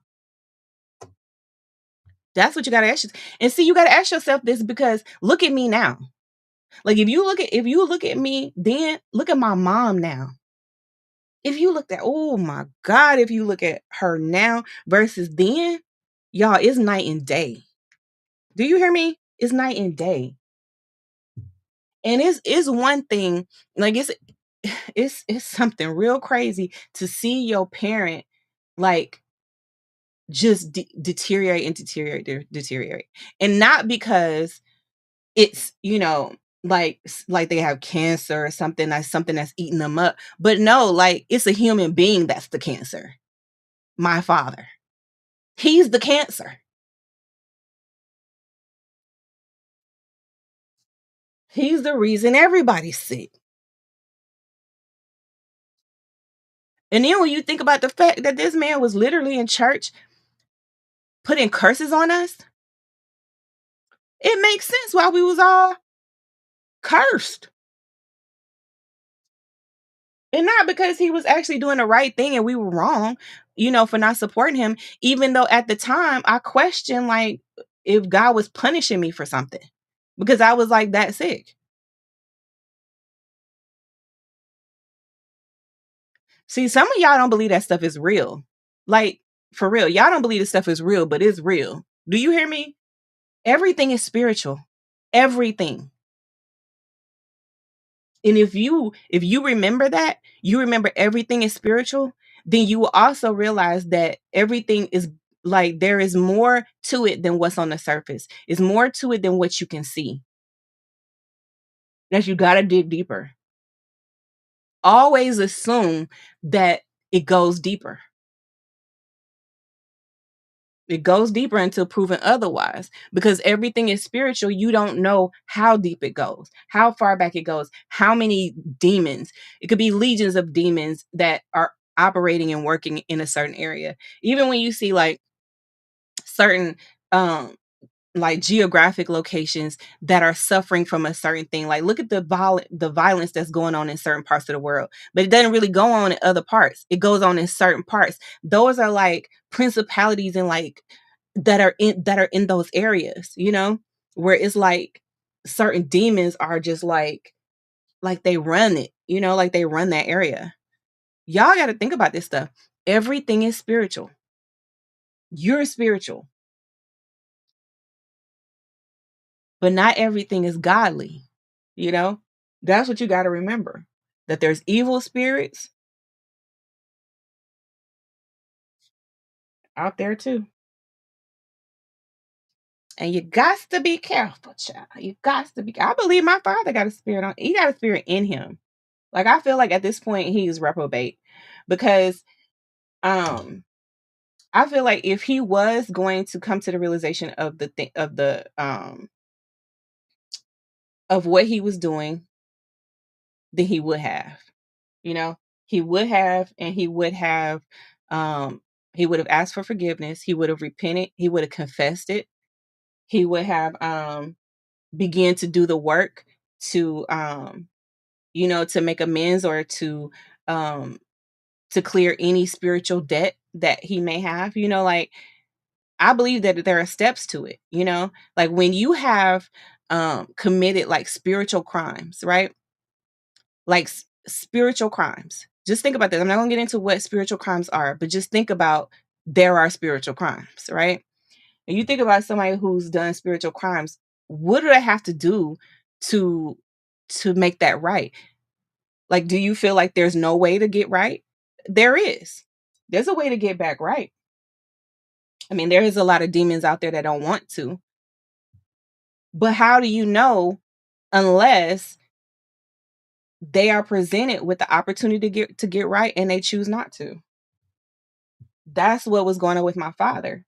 Speaker 1: That's what you got to ask yourself. And see, you got to ask yourself this, because look at me now. Like, if you look at me, then look at my mom now. If you look at, oh my God, if you look at her now versus then, y'all, it's night and day. Do you hear me? It's night and day. And it's one thing, like, it's something real crazy to see your parent, like, just deteriorate and deteriorate. And not because it's, like they have cancer or something, that's eating them up. But no, like, it's a human being that's the cancer. My father. He's the cancer. He's the reason everybody's sick. And then when you think about the fact that this man was literally in church putting curses on us, it makes sense why we was all cursed. And not because he was actually doing the right thing and we were wrong, for not supporting him. Even though at the time I questioned, like, if God was punishing me for something, because I was like that sick. See, some of y'all don't believe that stuff is real. Like, for real, y'all don't believe this stuff is real, but it's real. Do you hear me? Everything is spiritual. Everything. And if you remember that, you remember everything is spiritual, then you will also realize that everything is, like, there is more to it than what's on the surface. It's more to it than what you can see. That you got to dig deeper. Always assume that it goes deeper. It goes deeper until proven otherwise, because everything is spiritual. You don't know how deep it goes, how far back it goes, how many demons. It could be legions of demons that are operating and working in a certain area. Even when you see, like, certain like geographic locations that are suffering from a certain thing. Like look at the violence that's going on in certain parts of the world, but it doesn't really go on in other parts. It goes on in certain parts. Those are like principalities and like that are in those areas, you know, where it's like certain demons are just like they run it, you know, like they run that area. Y'all got to think about this stuff. Everything is spiritual. You're spiritual, but not everything is godly. You know, that's what you got to remember, that there's evil spirits out there too. And you got to be careful, child. You got to be. I believe my father got a spirit on. He got a spirit in him. Like I feel like at this point he is reprobate because um I feel like if he was going to come to the realization of the thing of what he was doing, then he would have. You know, he would have, and um he would have asked for forgiveness. He would have repented. He would have confessed it. He would have began to do the work to you know, to make amends or um to clear any spiritual debt that he may have. You know, like I believe that there are steps to it, you know? Like when you have committed like spiritual crimes, right? Like spiritual crimes. Just think about this. I'm not going to get into what spiritual crimes are, but just think about there are spiritual crimes, right? And you think about somebody who's done spiritual crimes, what do they have to do to make that right? Like do you feel like there's no way to get right? There is. There's a way to get back right. I mean, there is a lot of demons out there that don't want to. But how do you know unless they are presented with the opportunity to get right and they choose not to? That's what was going on with my father.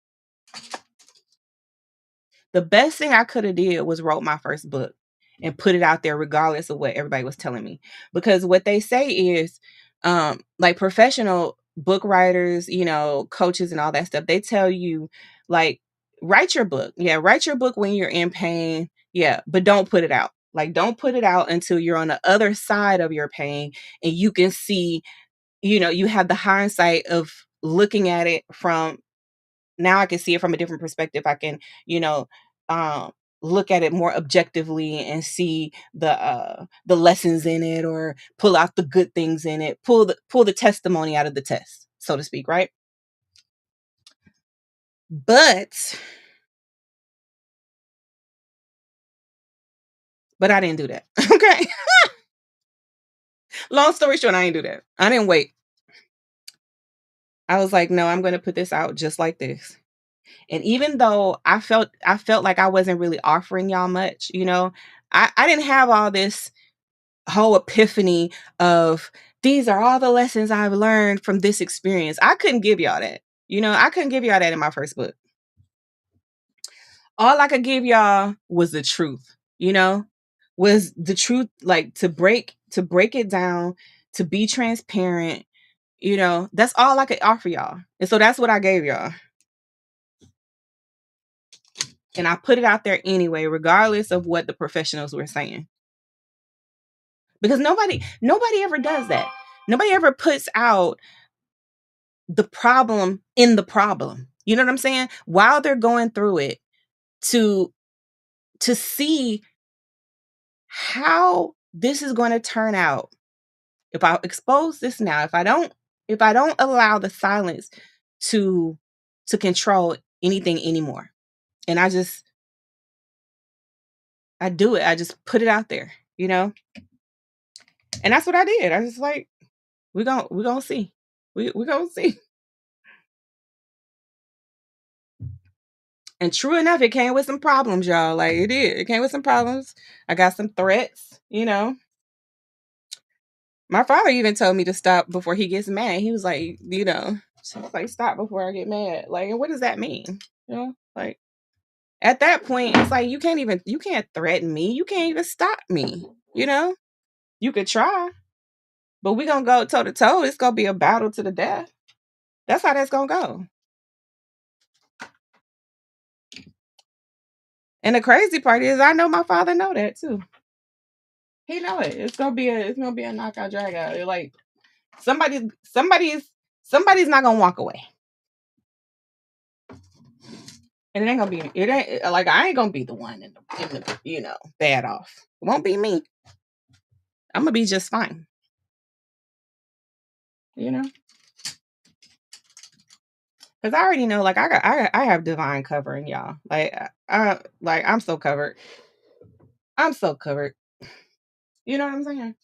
Speaker 1: The best thing I could have did was wrote my first book and put it out there regardless of what everybody was telling me. Because what they say is like professional book writers, you know, coaches and all that stuff, they tell you like write your book. Yeah, write your book when you're in pain. Yeah, but don't put it out. Like don't put it out until you're on the other side of your pain and you can see, you know, you have the hindsight of looking at it from now I can see it from a different perspective. I can, you know, um, look at it more objectively and see the lessons in it, or pull out the good things in it, pull the testimony out of the test, so to speak, right? But I didn't do that. Okay. Long story short, I didn't do that. I didn't wait. I was like, no, I'm going to put this out just like this. And even though I felt like I wasn't really offering y'all much, you know, I didn't have all this whole epiphany of these are all the lessons I've learned from this experience. I couldn't give y'all that. You know, I couldn't give y'all that in my first book. All I could give y'all was the truth, you know, was the truth, like to break it down, to be transparent, you know, that's all I could offer y'all. And so that's what I gave y'all. And I put it out there anyway, regardless of what the professionals were saying. Because nobody ever does that. Nobody ever puts out the problem in the problem. You know what I'm saying? While they're going through it, to see how this is going to turn out. If I expose this now, if I don't allow the silence to control anything anymore. And I do it. I just put it out there, you know? And that's what I did. I just like, we're gonna see. We're gonna see. And true enough, it came with some problems, y'all. Like it did. It came with some problems. I got some threats, you know. My father even told me to stop before he gets mad. He was like, you know, like stop before I get mad. Like, and what does that mean? You know, like at that point, it's like you can't threaten me. You can't even stop me. You know, you could try, but we gonna go toe to toe. It's gonna be a battle to the death. That's how that's gonna go. And the crazy part is I know my father know that too. He know it. It's gonna be a knockout drag out. Like somebody's not gonna walk away. And it ain't gonna be it ain't like I ain't gonna be the one in the bad off. It won't be me. I'm gonna be just fine. You know? Because I already know, like I have divine covering, y'all. Like I'm so covered. I'm so covered. You know what I'm saying?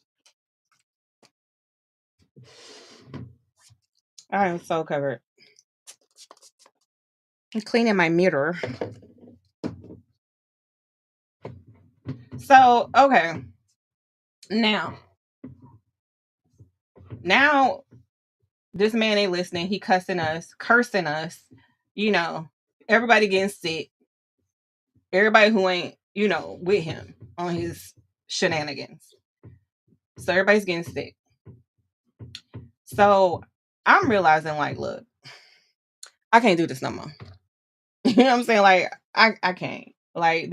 Speaker 1: I am so covered. I'm cleaning my mirror. So okay, now now this man ain't listening. He cursing us. You know, everybody getting sick. Everybody who ain't with him on his shenanigans. So everybody's getting sick. So I'm realizing, like, look, I can't do this no more. You know what I'm saying? Like, I can't. Like,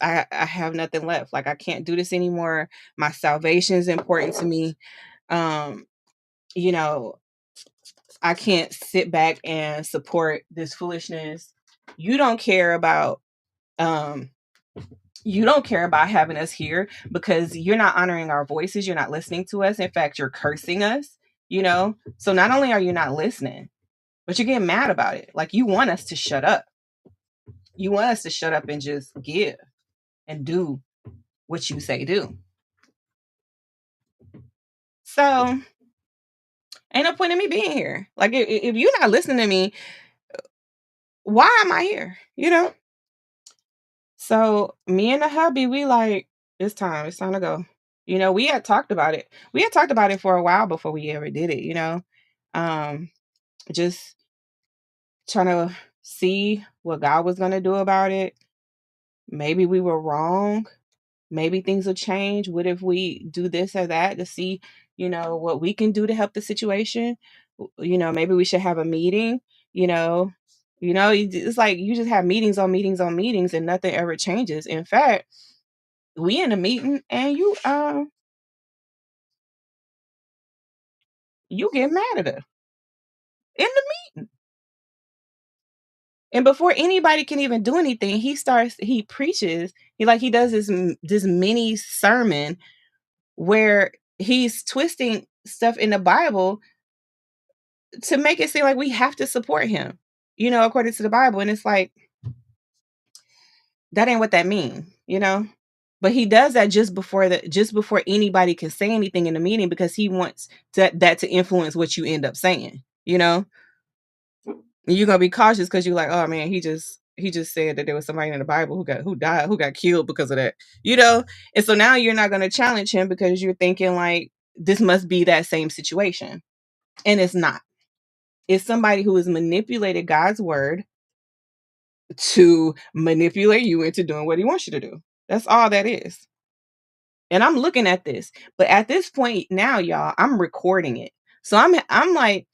Speaker 1: I have nothing left. Like, I can't do this anymore. My salvation is important to me. Um, you know, I can't sit back and support this foolishness. You don't care about um you don't care about having us here because you're not honoring our voices, you're not listening to us. In fact, you're cursing us. So not only are you not listening, but you're getting mad about it. Like you want us to shut up. You want us to shut up and just give and do what you say do. So ain't no point in me being here. Like if you're not listening to me, why am I here? So me and the hubby, we like, it's time to go. We had talked about it. We had talked about it for a while before we ever did it. Um, just trying to see what God was gonna do about it. Maybe we were wrong. Maybe things will change. What if we do this or that to see, what we can do to help the situation? Maybe we should have a meeting, you know. It's like you just have meetings on meetings on meetings and nothing ever changes. In fact, we in a meeting and you get mad at her in the meeting. And before anybody can even do anything, he preaches, he does this mini sermon where he's twisting stuff in the Bible to make it seem like we have to support him, according to the Bible. And it's like, that ain't what that mean. But he does that just before anybody can say anything in the meeting because he wants that to influence what you end up saying. And you're gonna be cautious because you're like, oh man, he just said that there was somebody in the Bible who got killed because of that. You know? And so now you're not gonna challenge him because you're thinking like this must be that same situation. And it's not. It's somebody who has manipulated God's word to manipulate you into doing what he wants you to do. That's all that is. And I'm looking at this. But at this point now, y'all, I'm recording it. So I'm like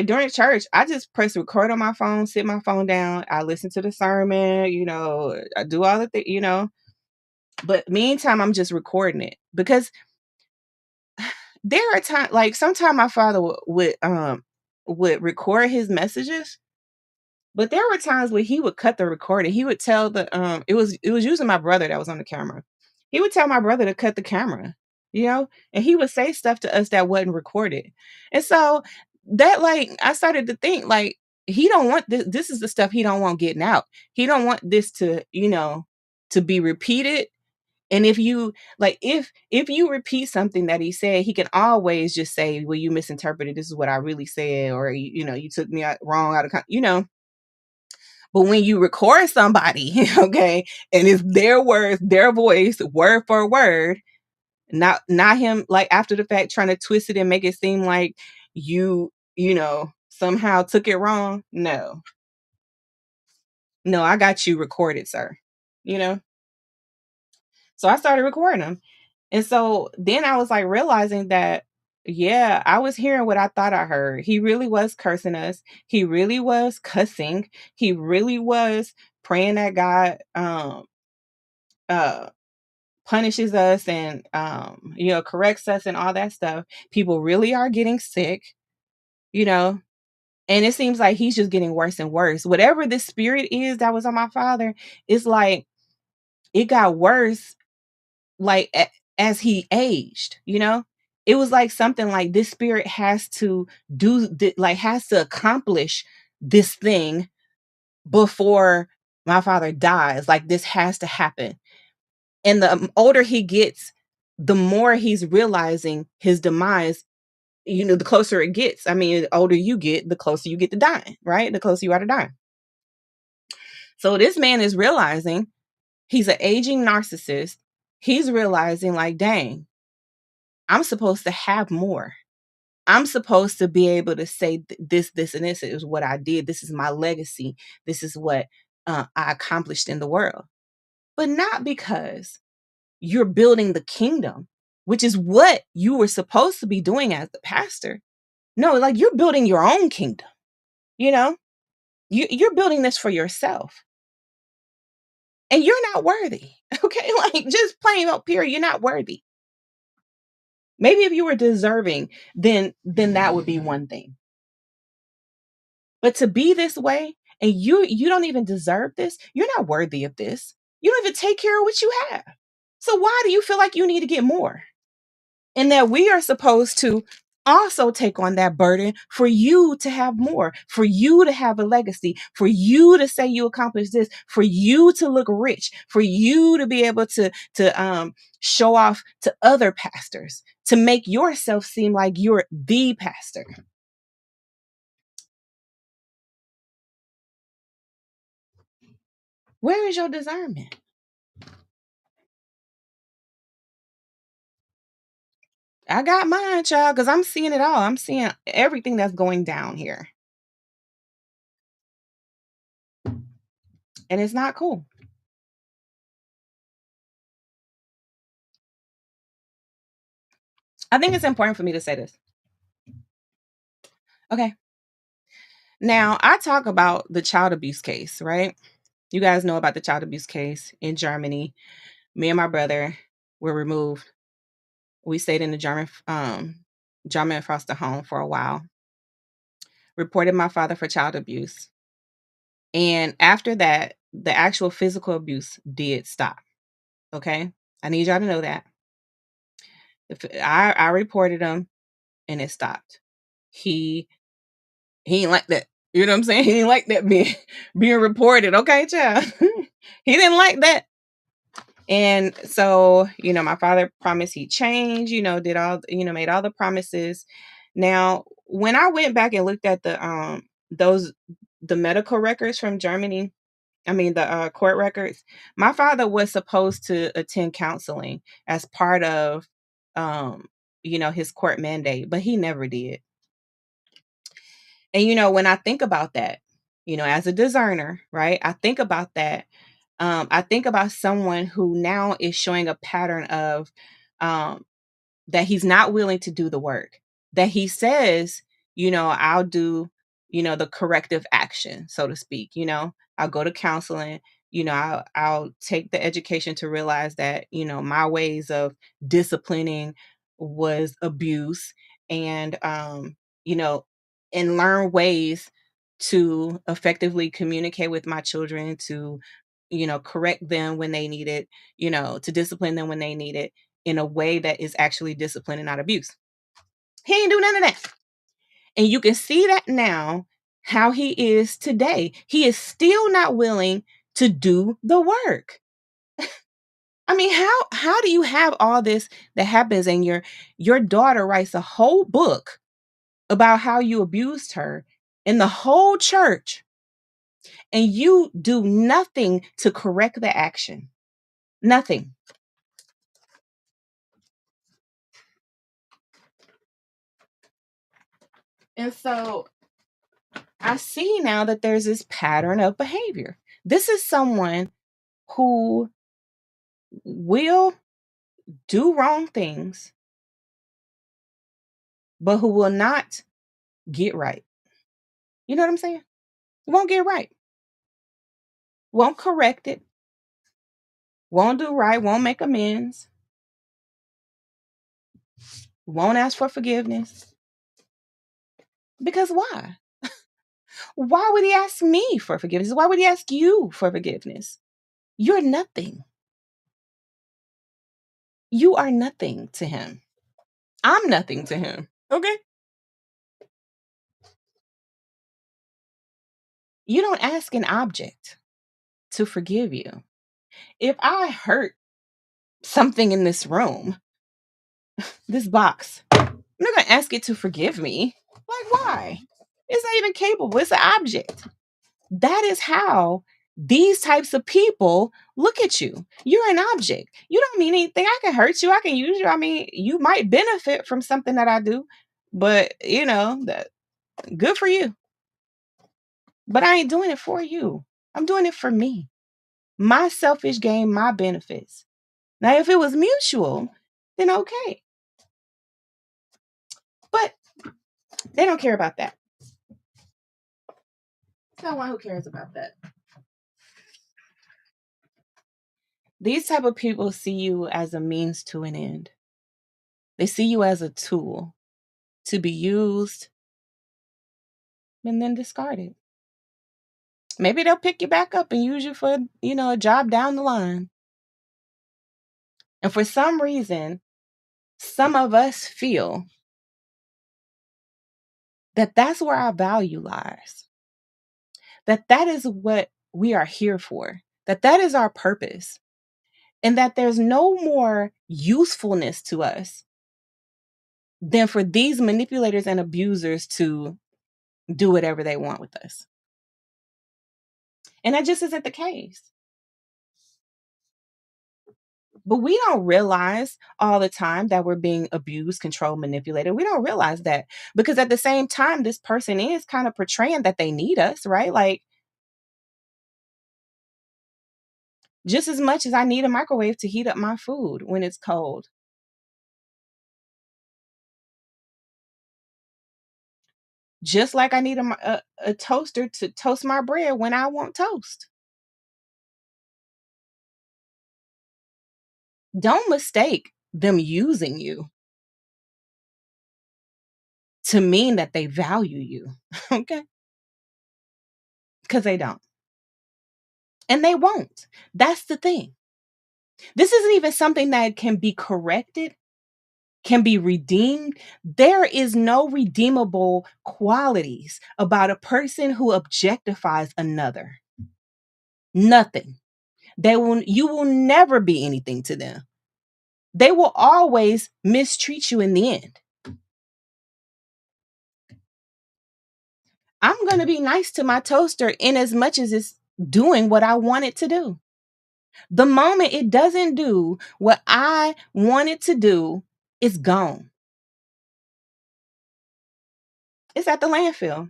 Speaker 1: during church, I just press record on my phone, sit my phone down, I listen to the sermon, I do all the things. But meantime, I'm just recording it because there are times like sometimes my father would record his messages. But there were times where he would cut the recording. He would tell it was usually my brother that was on the camera. He would tell my brother to cut the camera, and he would say stuff to us that wasn't recorded. And so that like I started to think like he don't want this is the stuff he don't want getting out. He don't want this to be repeated. And if you repeat something that he said, he can always just say, well, you misinterpreted. This is what I really said, or you took me out wrong out of. But when you record somebody, okay, and it's their words, their voice, word for word, not him like after the fact trying to twist it and make it seem like somehow took it wrong. No. No, I got you recorded, sir. You know? So I started recording them. And so then I was like realizing that, yeah, I was hearing what I thought I heard. He really was cursing us. He really was cussing. He really was praying that God uh punishes us and corrects us and all that stuff. People really are getting sick, you know, and it seems like he's just getting worse and worse. Whatever this spirit is that was on my father, it's like it got worse like as he aged, you know? It was like something like this spirit has to has to accomplish this thing before my father dies. Like this has to happen. And the older he gets, the more he's realizing his demise, the closer it gets. I mean, the older you get, the closer you get to dying, right? The closer you are to dying. So this man is realizing he's an aging narcissist. He's realizing, like, dang, I'm supposed to have more. I'm supposed to be able to say this, and this is what I did. This is my legacy. This is what I accomplished in the world. But not because you're building the kingdom, which is what you were supposed to be doing as the pastor. No, like you're building your own kingdom. You know, you're building this for yourself, and you're not worthy. Okay, like just plain old period. You're not worthy. Maybe if you were deserving, then that would be one thing. But to be this way, and you don't even deserve this. You're not worthy of this. You don't even take care of what you have. So why do you feel like you need to get more? And that we are supposed to also take on that burden for you to have more, for you to have a legacy, for you to say you accomplished this, for you to look rich, for you to be able to show off to other pastors, to make yourself seem like you're the pastor. Where is your discernment? I got mine, child, because I'm seeing it all. I'm seeing everything that's going down here. And it's not cool. I think it's important for me to say this. Okay. Now, I talk about the child abuse case, right? You guys know about the child abuse case in Germany. Me and my brother were removed. We stayed in the German foster home for a while. Reported my father for child abuse. And after that, the actual physical abuse did stop. Okay? I need y'all to know that. I reported him and it stopped. He ain't like that. You know what I'm saying? He didn't like that being reported. Okay, child. He didn't like that. And so, my father promised he'd change, did all, made all the promises. Now, when I went back and looked at the medical records from Germany, I mean, the court records, my father was supposed to attend counseling as part of, his court mandate, but he never did. And, when I think about that, as a discerner, right, I think about that. I think about someone who now is showing a pattern of um, that he's not willing to do the work, that he says, I'll do, the corrective action, so to speak. I'll go to counseling, I'll take the education to realize that, my ways of disciplining was abuse, and, you know, and learn ways to effectively communicate with my children, to, correct them when they need it, to discipline them when they need it in a way that is actually discipline and not abuse. He ain't do none of that. And you can see that now how he is today. He is still not willing to do the work. I mean, how do you have all this that happens and your daughter writes a whole book about how you abused her in the whole church and you do nothing to correct the action? Nothing. And so I see now that there's this pattern of behavior. This is someone who will do wrong things, but who will not get right. You know what I'm saying? He won't get right. won't correct it, won't do right, won't make amends, won't ask for forgiveness. Because why? Why would he ask me for forgiveness? Why would he ask you for forgiveness? You're nothing. You are nothing to him. I'm nothing to him. Okay? You don't ask an object to forgive you. If I hurt something in this room, this box, I'm not going to ask it to forgive me. Like, why? It's not even capable. It's an object. That is how these types of people look at you. You're an object. You don't mean anything. I can hurt you. I can use you. I mean, you might benefit from something that I do, but that good for you. But I ain't doing it for you. I'm doing it for me. My selfish gain, my benefits. Now, if it was mutual, then okay. But they don't care about that. No one who cares about that. These type of people see you as a means to an end. They see you as a tool to be used and then discarded. Maybe they'll pick you back up and use you for, a job down the line. And for some reason, some of us feel that that's where our value lies. That is what we are here for. That is our purpose. And that there's no more usefulness to us than for these manipulators and abusers to do whatever they want with us. And that just isn't the case. But we don't realize all the time that we're being abused, controlled, manipulated. We don't realize that because at the same time, this person is kind of portraying that they need us, right? Like, just as much as I need a microwave to heat up my food when it's cold. Just like I need a toaster to toast my bread when I want toast. Don't mistake them using you to mean that they value you, okay? Because they don't. And they won't. That's the thing. This isn't even something that can be corrected, can be redeemed. There is no redeemable qualities about a person who objectifies another. Nothing. You will never be anything to them. They will always mistreat you in the end. I'm going to be nice to my toaster in as much as it's doing what I want it to do. The moment it doesn't do what I want it to do, it's gone. It's at the landfill.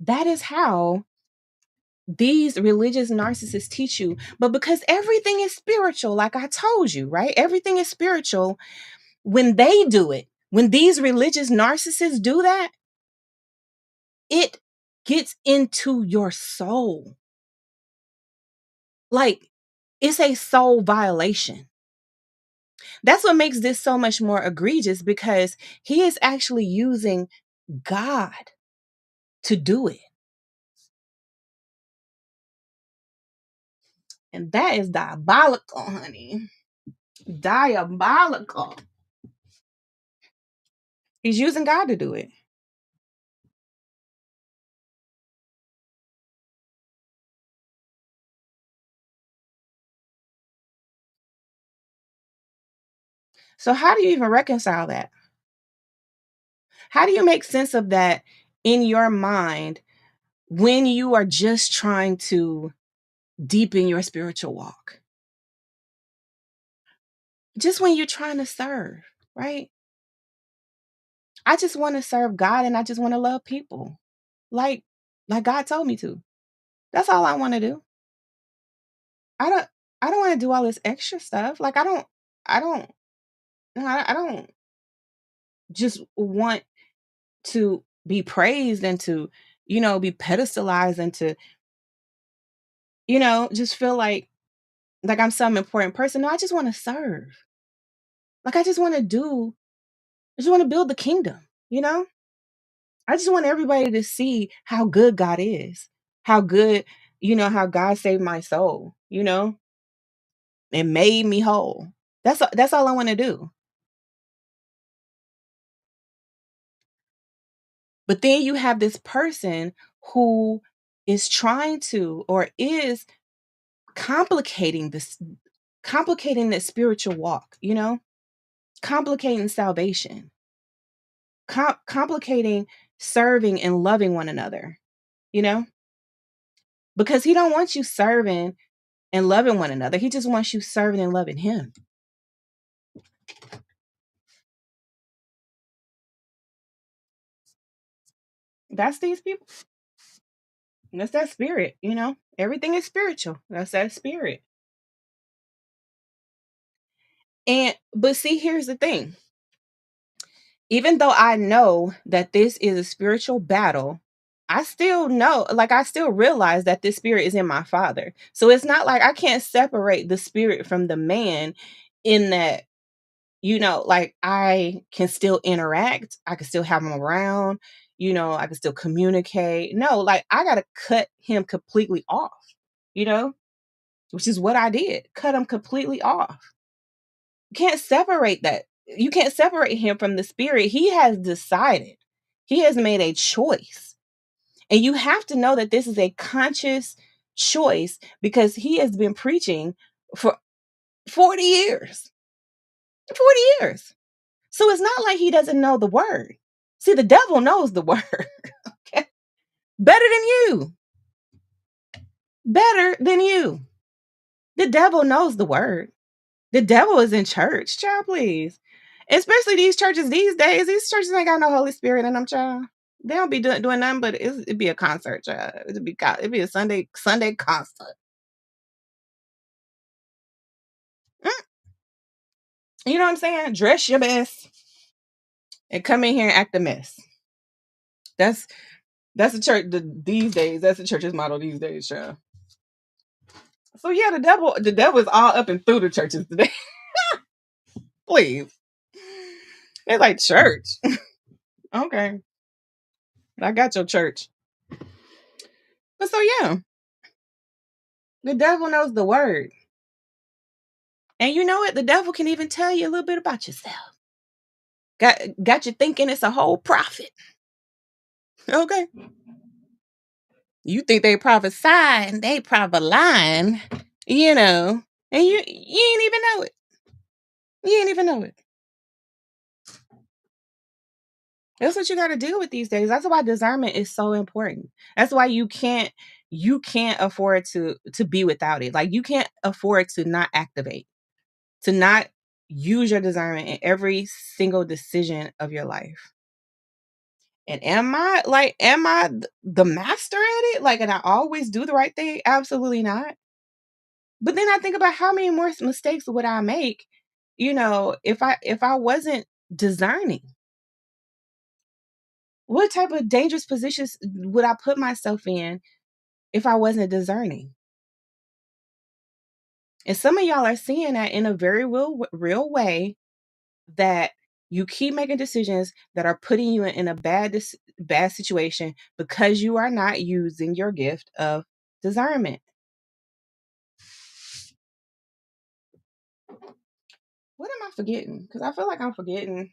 Speaker 1: That is how these religious narcissists teach you. But because everything is spiritual, like I told you, right? Everything is spiritual. When they do it, when these religious narcissists do that, it gets into your soul. Like, it's a soul violation. That's what makes this so much more egregious because he is actually using God to do it. And that is diabolical, honey. Diabolical. He's using God to do it. So, how do you even reconcile that? How do you make sense of that in your mind when you are just trying to deepen your spiritual walk? Just when you're trying to serve, right? I just want to serve God and I just want to love people. Like like God told me to. That's all I want to do. I don't I don't want to do all this extra stuff. Like I don't no, I don't just want to be praised and to be pedestalized and to, just feel like I'm some important person. No, I just want to serve. Like I just want to do, I just want to build the kingdom, you know? I just want everybody to see how good God is. How good, how God saved my soul, and made me whole. That's all I want to do. But then you have this person who is trying to or is complicating this complicating that spiritual walk, complicating salvation, complicating serving and loving one another, you know? Because he don't want you serving and loving one another. He just wants you serving and loving him. That's these people. That's that spirit. Everything is spiritual. That's that spirit. And but see, here's the thing. Even though I know that this is a spiritual battle, I still know, like I still realize that this spirit is in my father. So it's not like I can't separate the spirit from the man in that, like I can still interact, I can still have him around, I can still communicate. No, like I got to cut him completely off, you know, which is what I did. Cut him completely off. Can't separate that. You can't separate him from the spirit. He has decided. He has made a choice. And you have to know that this is a conscious choice because he has been preaching for 40 years. 40 years. So it's not like he doesn't know the word. See, the devil knows the word. Okay? Better than you. Better than you. The devil knows the word. The devil is in church, child, please. Especially these churches these days. These churches ain't got no Holy Spirit in them, child. They don't be doing nothing, but it'd be a concert, child. It'd be a Sunday concert. Mm, you know what I'm saying? Dress your best and come in here and act a mess. That's that's the church these days. That's the church's motto these days, child. So yeah, the devil is all up and through the churches today. Please. It's like church. Okay. I got your church. But so yeah, the devil knows the word. And you know what? The devil can even tell you a little bit about yourself. Got you thinking it's a whole prophet. Okay. You think they prophesy and they probably lying, and you ain't even know it. You ain't even know it. That's what you got to deal with these days. That's why discernment is so important. That's why you can't afford to be without it. Like you can't afford to not activate, to not use your discernment in every single decision of your life. And am I the master at it? Like, and I always do the right thing? Absolutely not. But then I think about how many more mistakes would I make, if I wasn't discerning. What type of dangerous positions would I put myself in if I wasn't discerning? And some of y'all are seeing that in a very real way, that you keep making decisions that are putting you in a bad situation because you are not using your gift of discernment. What am I forgetting? Because I feel like I'm forgetting.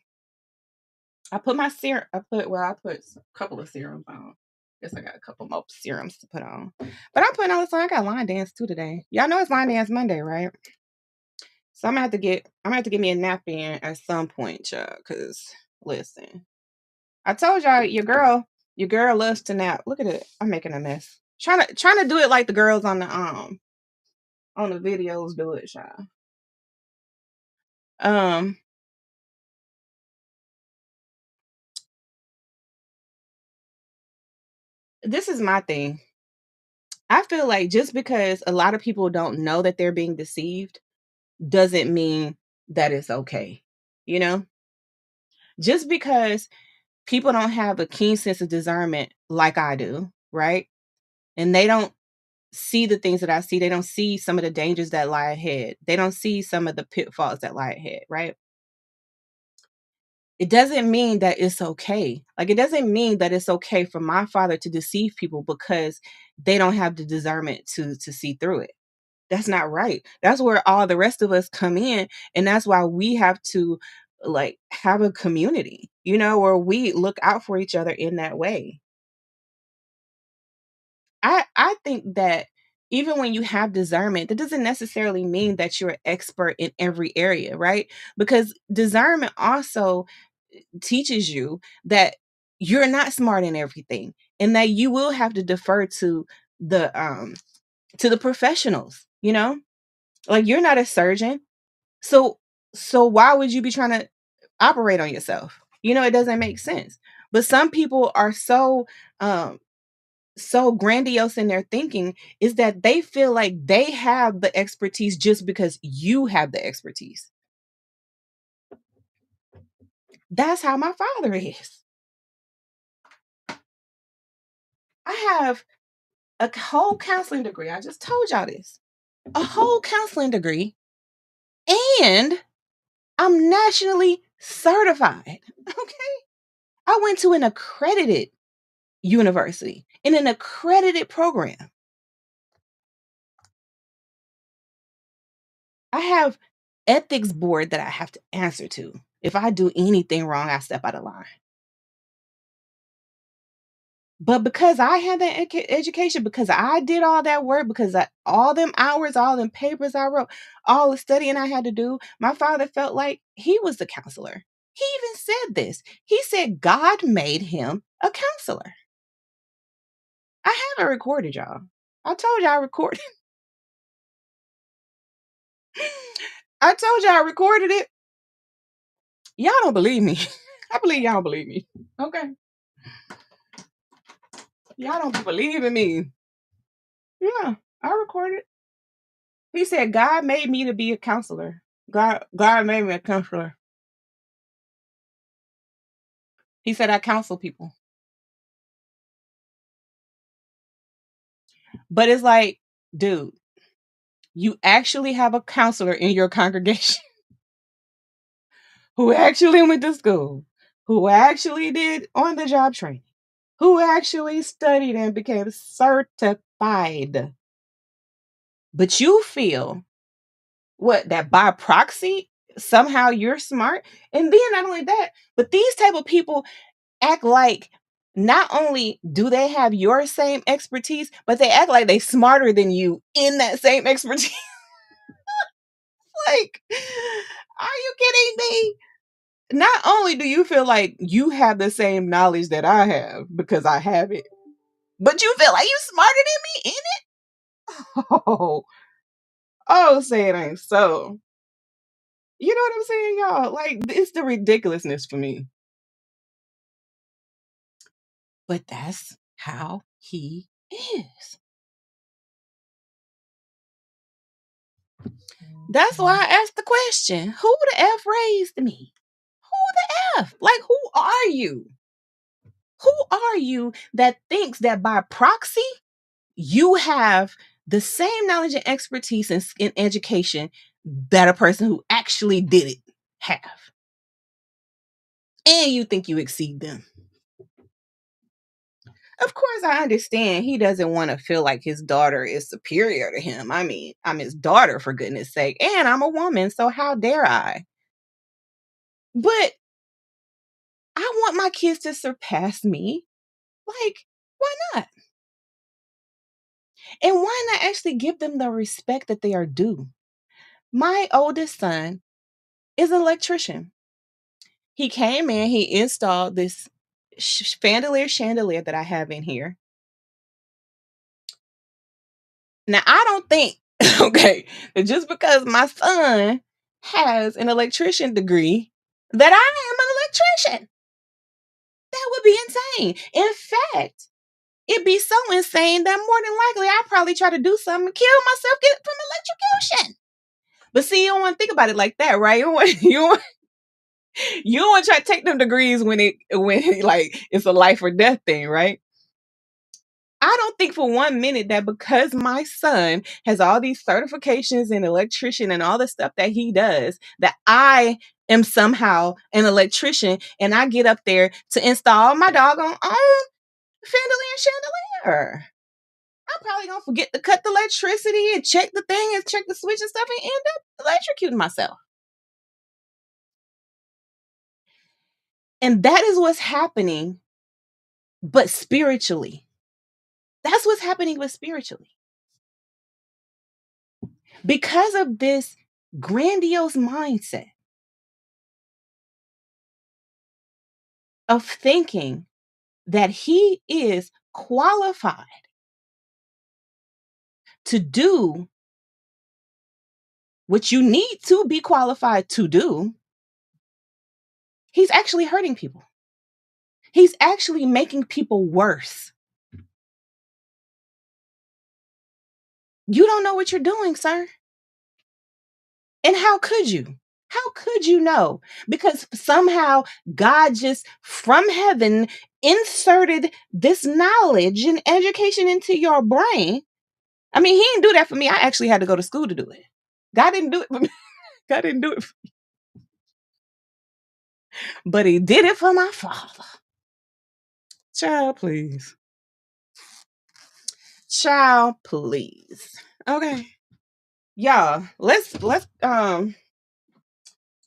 Speaker 1: I put my serum. I put a couple of serums on. Guess I got a couple more serums to put on. But I'm putting on this one. I got line dance too today. Y'all know it's line dance Monday, right? So I'm gonna have to get me a nap in at some point, y'all. Cause listen, I told y'all your girl loves to nap. Look at it. I'm making a mess. Trying to do it like the girls on the videos do it, y'all. Um, this is my thing. I feel like just because a lot of people don't know that they're being deceived doesn't mean that it's okay. You know? Just because people don't have a keen sense of discernment like I do, right? And they don't see the things that I see. They don't see some of the dangers that lie ahead. They don't see some of the pitfalls that lie ahead, right? It doesn't mean that it's okay. Like, it doesn't mean that it's okay for my father to deceive people because they don't have the discernment to see through it. That's not right. That's where all the rest of us come in, and that's why we have to, like, have a community, where we look out for each other in that way. I think that even when you have discernment, that doesn't necessarily mean that you're an expert in every area, right? Because discernment also teaches you that you're not smart in everything, and that you will have to defer to the professionals, Like, you're not a surgeon. So why would you be trying to operate on yourself? It doesn't make sense. But some people are um so grandiose in their thinking, is that they feel like they have the expertise just because you have the expertise. That's how my father is. I have a whole counseling degree. I just told y'all this. A whole counseling degree, and I'm nationally certified. Okay. I went to an accredited university in an accredited program. I have ethics board that I have to answer to. If I do anything wrong, I step out of line. But because I had that education, because I did all that work, because all them hours, all them papers I wrote, all the studying I had to do, my father felt like he was the counselor. He even said this. He said God made him a counselor. I have it recorded, y'all. I told you I recorded. I told you I recorded it. Y'all don't believe me. I believe y'all don't believe me. Okay. Y'all don't believe in me. Yeah, I recorded. He said God made me to be a counselor. God made me a counselor. He said I counsel people. But it's like, dude, you actually have a counselor in your congregation who actually went to school, who actually did on the job training, who actually studied and became certified. But you feel that by proxy, somehow you're smart. And then not only that, but these type of people act like not only do they have your same expertise, but they act like they smarter than you in that same expertise. Like, are you kidding me? Not only do you feel like you have the same knowledge that I have because I have it, but you feel like you smarter than me in it? Oh, say it ain't so. You know what I'm saying, y'all? Like, it's the ridiculousness for me. But that's how he is. That's why I asked the question, who the F raised me? Who the F? Like, who are you? Who are you that thinks that by proxy, you have the same knowledge and expertise in education that a person who actually did it have? And you think you exceed them. Of course, I understand he doesn't want to feel like his daughter is superior to him. I mean, I'm his daughter, for goodness sake. And I'm a woman, so how dare I? But I want my kids to surpass me. Like, why not? And why not actually give them the respect that they are due? My oldest son is an electrician. He came in, he installed this chandelier that I have in here. Now, I don't think, okay, that just because my son has an electrician degree, that I am an electrician. That would be insane. In fact, it'd be so insane that more than likely I'd probably try to do something and kill myself from electrocution. But see, you don't want to think about it like that, right?
Speaker 2: You don't want to try to take them degrees when like it's a life or death thing, right? I don't think for 1 minute that because my son has all these certifications in electrician and all the stuff that he does, that I am somehow an electrician and I get up there to install my doggone own chandelier. I'm probably gonna forget to cut the electricity and check the thing and check the switch and stuff and end up electrocuting myself. And that is what's happening, but spiritually. That's what's happening, but spiritually. Because of this grandiose mindset of thinking that he is qualified to do what you need to be qualified to do, he's actually hurting people. He's actually making people worse. You don't know what you're doing, sir. And how could you? How could you know? Because somehow God just from heaven inserted this knowledge and education into your brain. I mean, he didn't do that for me. I actually had to go to school to do it. God didn't do it for me. God didn't do it for me. But he did it for my father. Child, please. Child, please. Okay. Y'all, let's let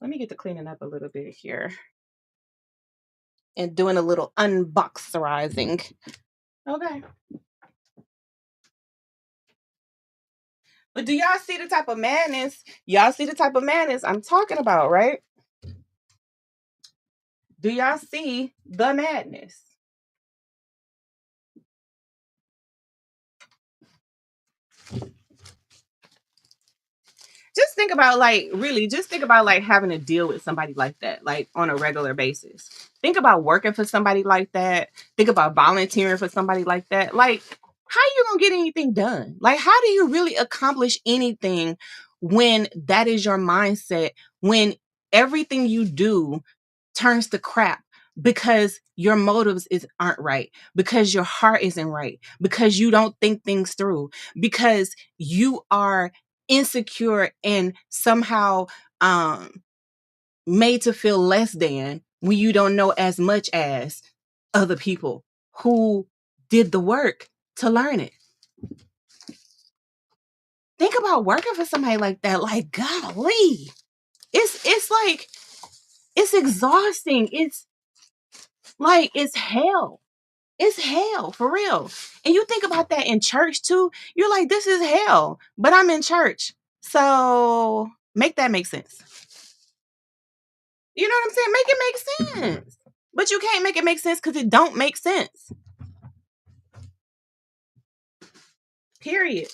Speaker 2: me get to cleaning up a little bit here and doing a little unboxerizing. Okay. But do y'all see the type of madness? Y'all see the type of madness I'm talking about, right? Do y'all see the madness? Just think about just think about like having to deal with somebody like that, like on a regular basis. Think about working for somebody like that. Think about volunteering for somebody like that. Like, how are you gonna get anything done? Like, how do you really accomplish anything when that is your mindset? When everything you do turns to crap because your motives aren't right, because your heart isn't right, because you don't think things through, because you are insecure and somehow made to feel less than when you don't know as much as other people who did the work to learn it. Think about working for somebody like that. Like, golly, it's like it's exhausting. It's like it's hell. It's hell for real. And you think about that in church too. You're like, this is hell, but I'm in church. So make that make sense. You know what I'm saying? Make it make sense. But you can't make it make sense because it don't make sense. Period.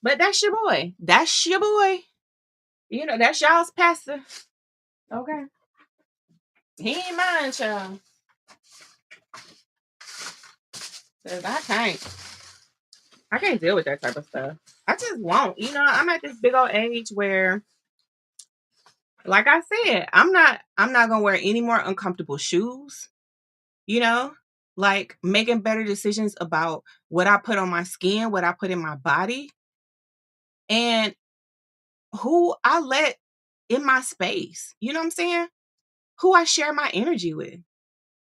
Speaker 2: But that's your boy. That's your boy. You know, that's y'all's pastor. Okay. He ain't mine, child. Cause I can't deal with that type of stuff. I just won't. You know, I'm at this big old age where, like I said, I'm not gonna wear any more uncomfortable shoes. You know, like making better decisions about what I put on my skin, what I put in my body, and who I let in my space. You know what I'm saying? Who I share my energy with.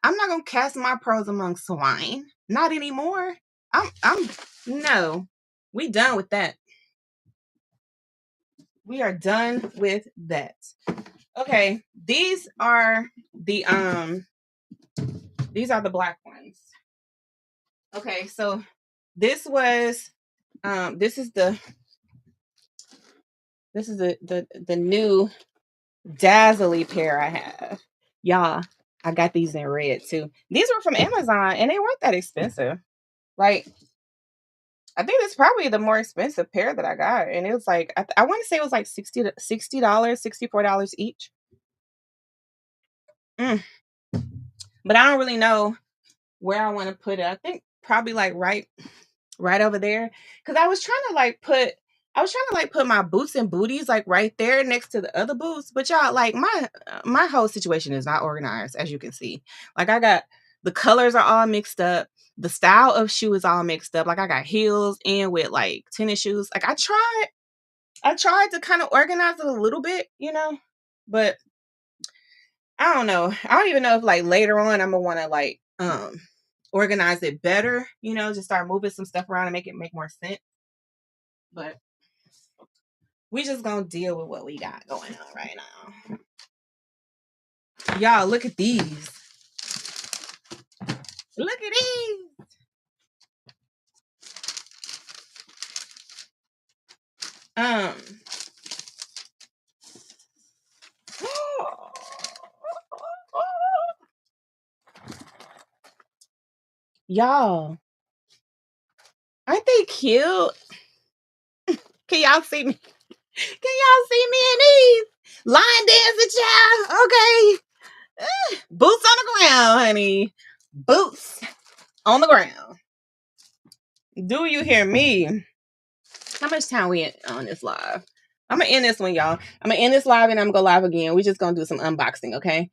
Speaker 2: I'm not gonna cast my pearls among swine. Not anymore. I'm no. We done with that. We are done with that. Okay, these are the black ones. Okay, so this was this is the new dazzly pair I have. Y'all, I got these in red too. These were from Amazon and they weren't that expensive. Like, I think it's probably the more expensive pair that I got. And it was like, I want to say it was like $60, $64 each. Mm. But I don't really know where I want to put it. I think probably like right over there. Cause I was trying to like put I was trying to like put my boots and booties like right there next to the other boots, but y'all, like my whole situation is not organized, as you can see. Like I got the colors are all mixed up. The style of shoe is all mixed up. Like I got heels in with like tennis shoes. Like I tried to kind of organize it a little bit, but I don't know. I don't even know if like later on I'm gonna want to like organize it better, just start moving some stuff around and make it make more sense. But we just gonna deal with what we got going on right now. Y'all, look at these. Look at these. Um Y'all, aren't they cute? Can y'all see me? Can y'all see me in these? Line dancing child. Okay. Boots on the ground, honey. Boots on the ground. Do you hear me? How much time we on this live? I'm gonna end this one, y'all. I'm gonna end this live and I'm gonna go live again. We just gonna do some unboxing, okay?